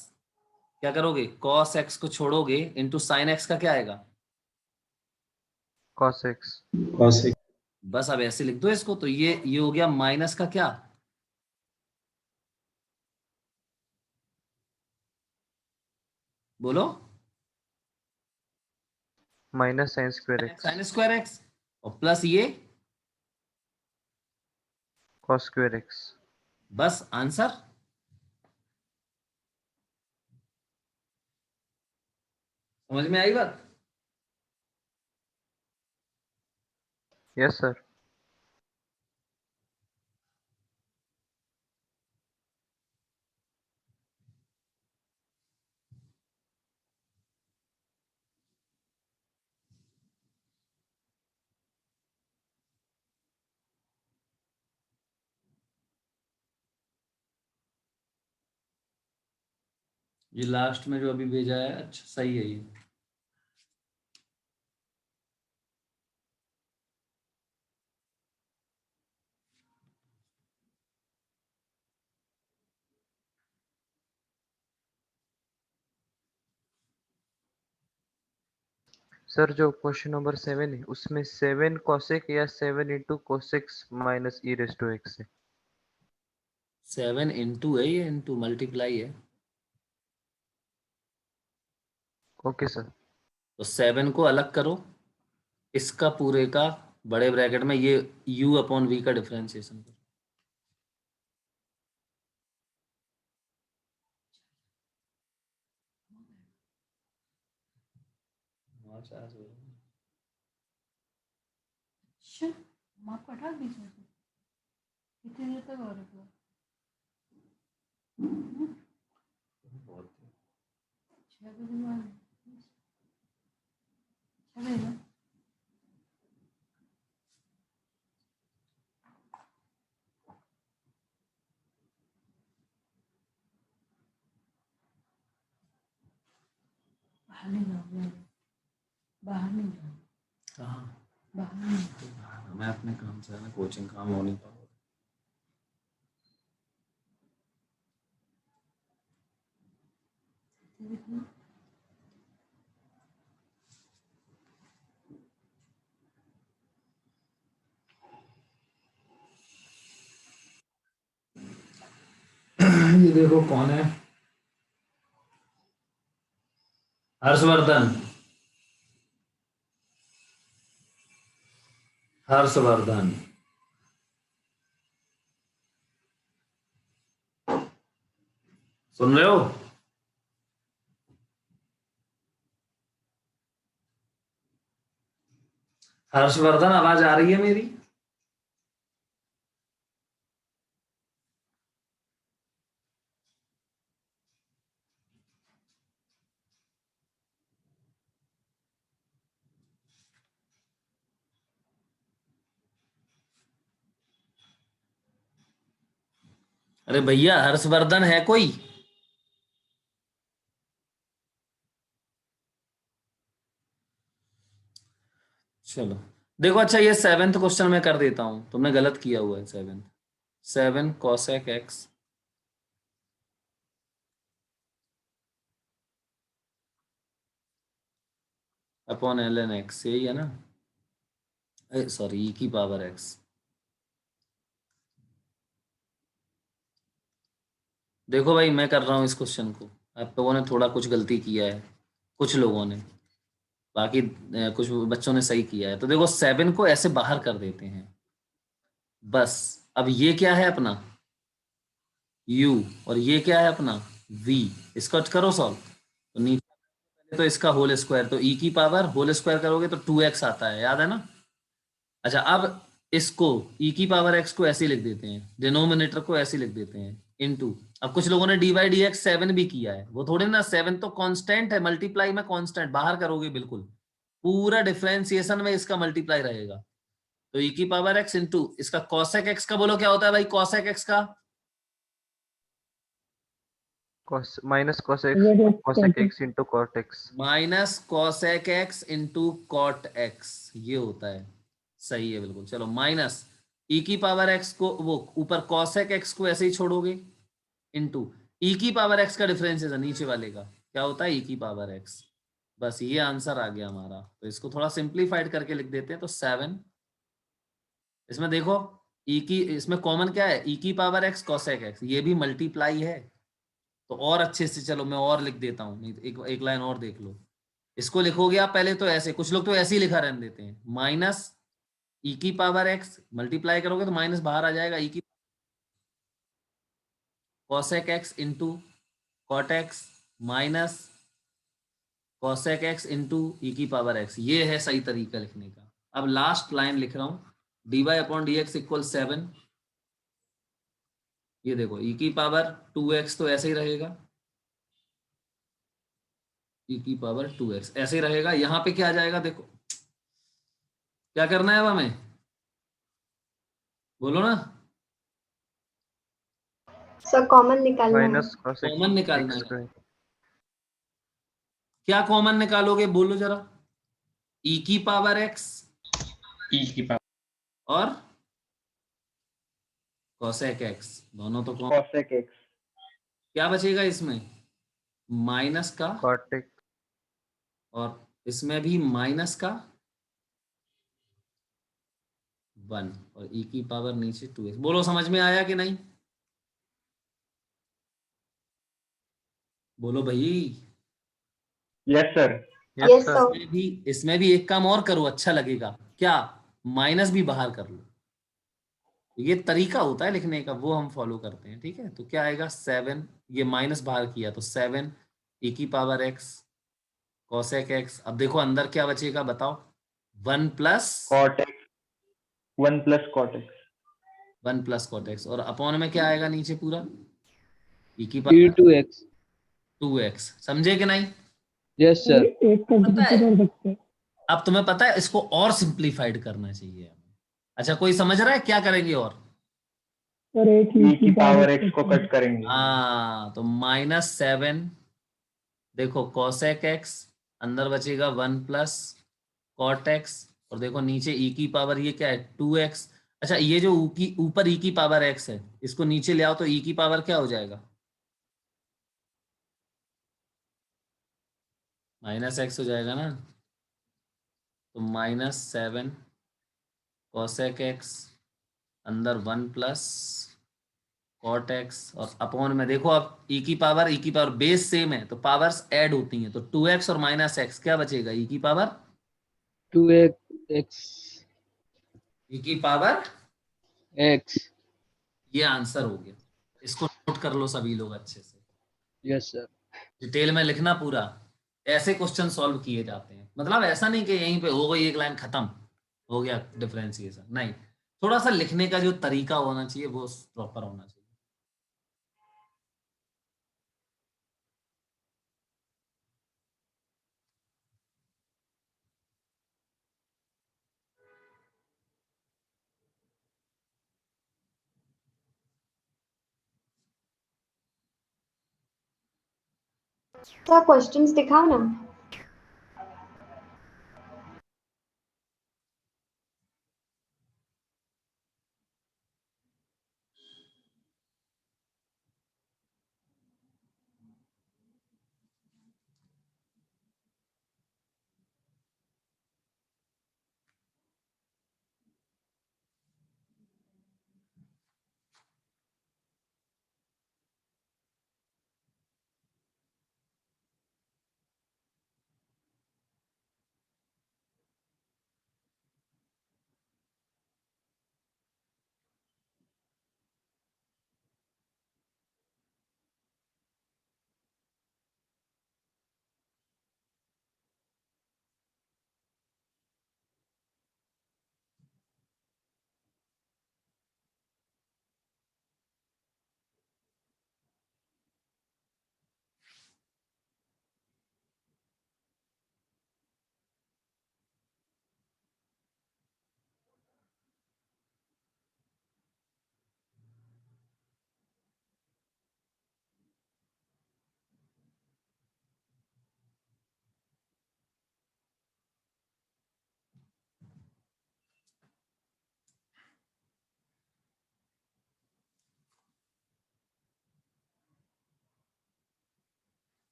क्या करोगे? cos x को छोड़ोगे, इंटू साइन x का क्या आएगा? cos x। बस अब ऐसे लिख दो इसको। तो ये हो गया माइनस का क्या? बोलो। Minus sine square x. Sine square x, और प्लस ये cos स्क्वायर एक्स। बस आंसर। समझ में आई बात? Yes sir. ये लास्ट में जो अभी भेजा है, अच्छा सही है ये। सर जो क्वेश्चन नंबर 7 है उसमें 7 कोसेक या 7 into cosec x minus E raise to X है। 7 इंटू है, ये इंटू मल्टीप्लाई है। Okay sir. तो 7 को अलग करो, इसका पूरे का बड़े ब्रैकेट में ये u अपॉन v का डिफरेंशिएशन करो। हाँ, मैं अपने काम से, ना कोचिंग काम हो नहीं पाऊंगा। ये देखो कौन है, हर्षवर्धन। हर्षवर्धन सुन रहे हो? हर्षवर्धन, आवाज आ रही है मेरी? अरे भैया, हर्षवर्धन है कोई? चलो देखो, अच्छा ये 7th क्वेश्चन में कर देता हूं, तुमने गलत किया हुआ है। 7 cosec x upon ln x, यही है ना? सॉरी, e की पावर x। देखो भाई, मैं कर रहा हूँ इस क्वेश्चन को, आप लोगों ने थोड़ा कुछ गलती किया है, कुछ लोगों ने, बाकी कुछ बच्चों ने सही किया है। तो देखो 7 को ऐसे बाहर कर देते हैं बस। अब ये क्या है अपना u, और ये क्या है अपना v। इसको करो सॉल्व, तो नीचे तो इसका होल स्क्वायर, तो e की पावर होल स्क्वायर करोगे तो 2x आता है, याद है ना? अच्छा, अब इसको e की पावर x को ऐसे लिख देते हैं, डिनोमिनेटर को ऐसे लिख देते हैं इनटू। अब कुछ लोगों ने डी बाई डी एक्स 7 भी किया है, वो थोड़े ना, 7 तो कांस्टेंट है, मल्टीप्लाई में कांस्टेंट बाहर करोगे बिल्कुल, पूरा डिफरेंशिएशन में इसका मल्टीप्लाई रहेगा। तो e की पावर x इंटू इसका कॉसेक x का, बोलो क्या होता है भाई कॉसेक x का? Minus cosec x into cot x. Minus cosec x into cot x, ये होता है। सही है बिल्कुल। चलो माइनस e की पावर x को, वो ऊपर कॉसेक x को ऐसे ही छोड़ोगे, इंटू e की पावर x का डिफरेंशिएशन नीचे वाले का क्या होता है, e की पावर x। बस ये आंसर आ गया हमारा। तो इसको थोड़ा सिंप्लीफाइड करके लिख देते हैं, तो 7, इसमें देखो e की, इसमें कॉमन क्या है, e की पावर x कॉसेक x, ये भी मल्टीप्लाई है। तो और अच्छे से, चलो मैं और लिख देता हूँ, नहीं तो एक लाइन और देख लो। इसको लिखोगे आप पहले तो ऐसे, कुछ लोग तो ऐसे ही लिखा रहने देते हैं, माइनस e की पावर x, मल्टीप्लाई करोगे तो माइनस बाहर आ जाएगा, e की cosec x into cot x minus cosec x into E की पावर x, ये है सही तरीका लिखने का। अब लास्ट लाइन लिख रहा हूँ, dy upon D x equal 7, ये देखो ई की पावर 2x तो ऐसे ही रहेगा, ई की पावर 2x ऐसे ही रहेगा। यहाँ पे क्या आ जाएगा, देखो क्या करना है अब हमें, बोलो ना। सर कॉमन निकालना है। माइनस cosec कॉमन निकालना x है, स्क्वायर। क्या कॉमन निकालोगे बोलो जरा। ई की पावर x ई की पावर और cosec x, दोनों तो कॉमन। cosec x क्या बचेगा इसमें, माइनस का, cot x और इसमें भी माइनस का 1, और ई की पावर नीचे 2x। बोलो समझ में आया कि नहीं, बोलो भाई। yes sir yes yes sir sir. इसमें भी एक काम और करो, अच्छा लगेगा, क्या, माइनस भी बाहर कर लो। ये तरीका होता है लिखने का, वो हम फॉलो करते हैं, ठीक है। तो क्या आएगा 7, ये माइनस बाहर किया तो 7 ई की पावर x cosec x। अब देखो अंदर क्या बचेगा बताओ, 1 plus cot x 1 plus cot x 1 plus cot x, और अपॉन में क्या आएगा नीचे पूरा, ई की e power to x 2x। समझे कि नहीं। yes सर sir एक का पता है, कर सकते हैं। अब तुम्हें पता है इसको और सिंप्लीफाइड करना चाहिए हमें। अच्छा कोई समझ रहा है क्या करेंगे, और सर एक e की power x x को कट करेंगे हाँ तो -7, देखो cosec x, अंदर बचेगा 1 प्लस cot x, और देखो नीचे e की पावर ये क्या है 2x। अच्छा ये जो ऊपर e की पावर x है, इसको नीचे ले आओ तो e की पावर क्या हो जाएगा, -x हो जाएगा ना। तो -7 cosec x, अंदर 1 प्लस cot x, और अपॉन में देखो अब ई की पावर बेस सेम है तो पावर्स ऐड होती हैं, तो 2x और -x क्या बचेगा, ई की पावर 2x ई की पावर, x ये आंसर हो गया। इसको नोट कर लो सभी लोग अच्छे से, yes sir डिटेल में लिखना पूरा। ऐसे क्वेश्चन सॉल्व किए जाते हैं, मतलब ऐसा नहीं कि यहीं पे हो गई एक लाइन खत्म, हो गया डिफरेंशिएशन, नहीं, थोड़ा सा लिखने का जो तरीका होना चाहिए वो प्रॉपर होना चाहिए। सर क्वेश्चंस दिखाओ ना।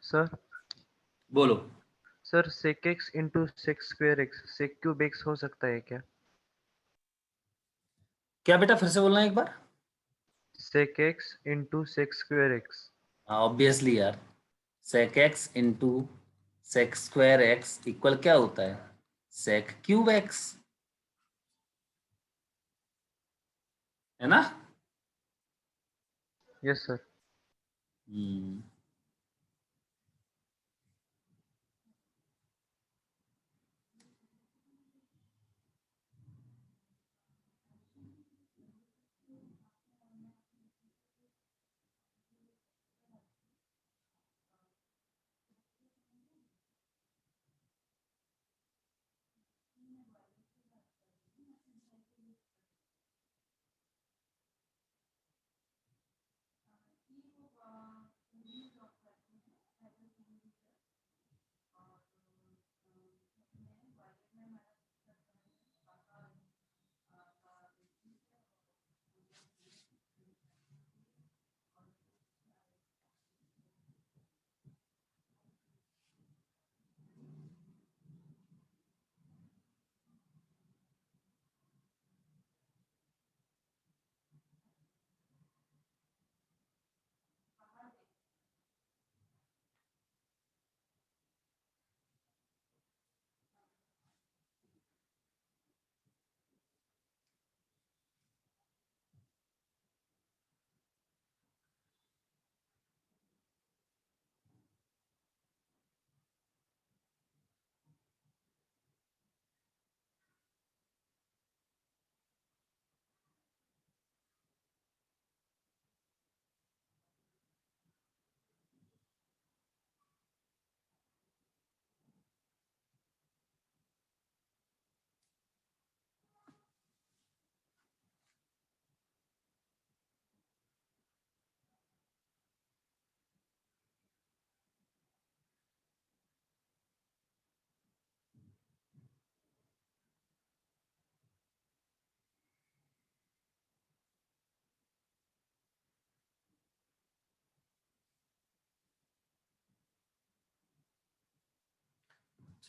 सर बोलो। Sir sec x into sec square x sec cube x हो सकता है क्या? क्या बेटा, फिर से बोलना एक बार। sec x into sec square x. हाँ ऑब्वियसली यार, sec x into sec square x equal क्या होता है, sec क्यूब x, है ना? Yes sir. हम्म,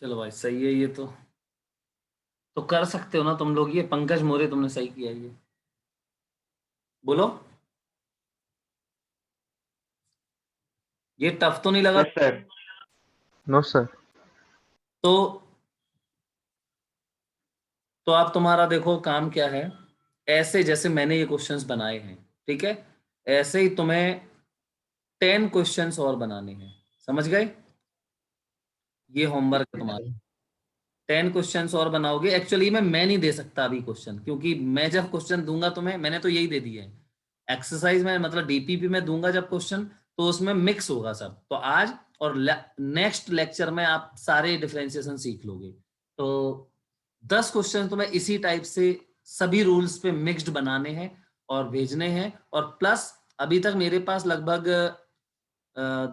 चलो भाई सही है ये तो कर सकते हो ना तुम लोग, ये पंकज मोरे तुमने सही किया ये, बोलो। ये टफ तो नहीं लगा? Yes sir. No sir. तो आप तुम्हारा देखो काम क्या है, ऐसे जैसे मैंने ये क्वेश्चंस बनाए हैं, ठीक है, ऐसे ही तुम्हें 10 क्वेश्चंस और बनाने हैं, समझ गए? ये होमवर्क है तुम्हारा, 10 क्वेश्चंस और बनाओगे। एक्चुअली मैं नहीं दे सकता अभी क्वेश्चन, क्योंकि मैं जब क्वेश्चन दूंगा तुम्हें, मैंने तो यही दे दिए हैं एक्सरसाइज में, मतलब डीपीपी में दूंगा जब क्वेश्चन, तो उसमें मिक्स होगा सब। तो आज और नेक्स्ट लेक्चर में आप सारे डिफरेंशिएशन सीख लोगे। तो 10 क्वेश्चन तुम्हें इसी टाइप से सभी रूल्स पे मिक्स्ड बनाने हैं और भेजने हैं। और प्लस अभी तक मेरे पास लगभग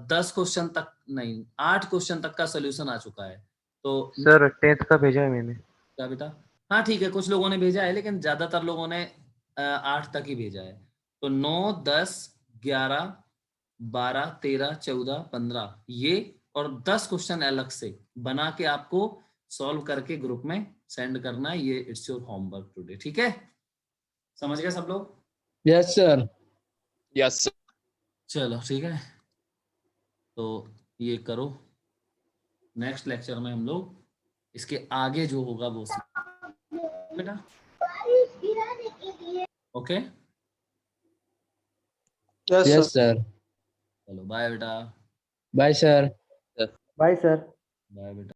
10 क्वेश्चन तक नहीं, 8 क्वेश्चन तक का सोल्यूशन आ चुका है। तो सर 10th का भेजा है मैंने. क्या बेटा? हाँ ठीक है, कुछ लोगों ने भेजा है, लेकिन ज्यादातर लोगों ने 8 तक ही भेजा है। तो 9, 10, 11, 12, 13, 14, 15 ये, और 10 क्वेश्चन अलग से बना के आपको सॉल्व करके ग्रुप में सेंड करना है। ये इट्स योर होमवर्क टुडे, ठीक है? समझ गए सब लोग? Yes sir. Yes, sir. चलो ठीक है, तो ये करो। नेक्स्ट लेक्चर में हम लोग इसके आगे जो होगा वो बेटा, ओके? Yes sir. चलो बाय बेटा। Bye sir. Bye sir. Bye बेटा।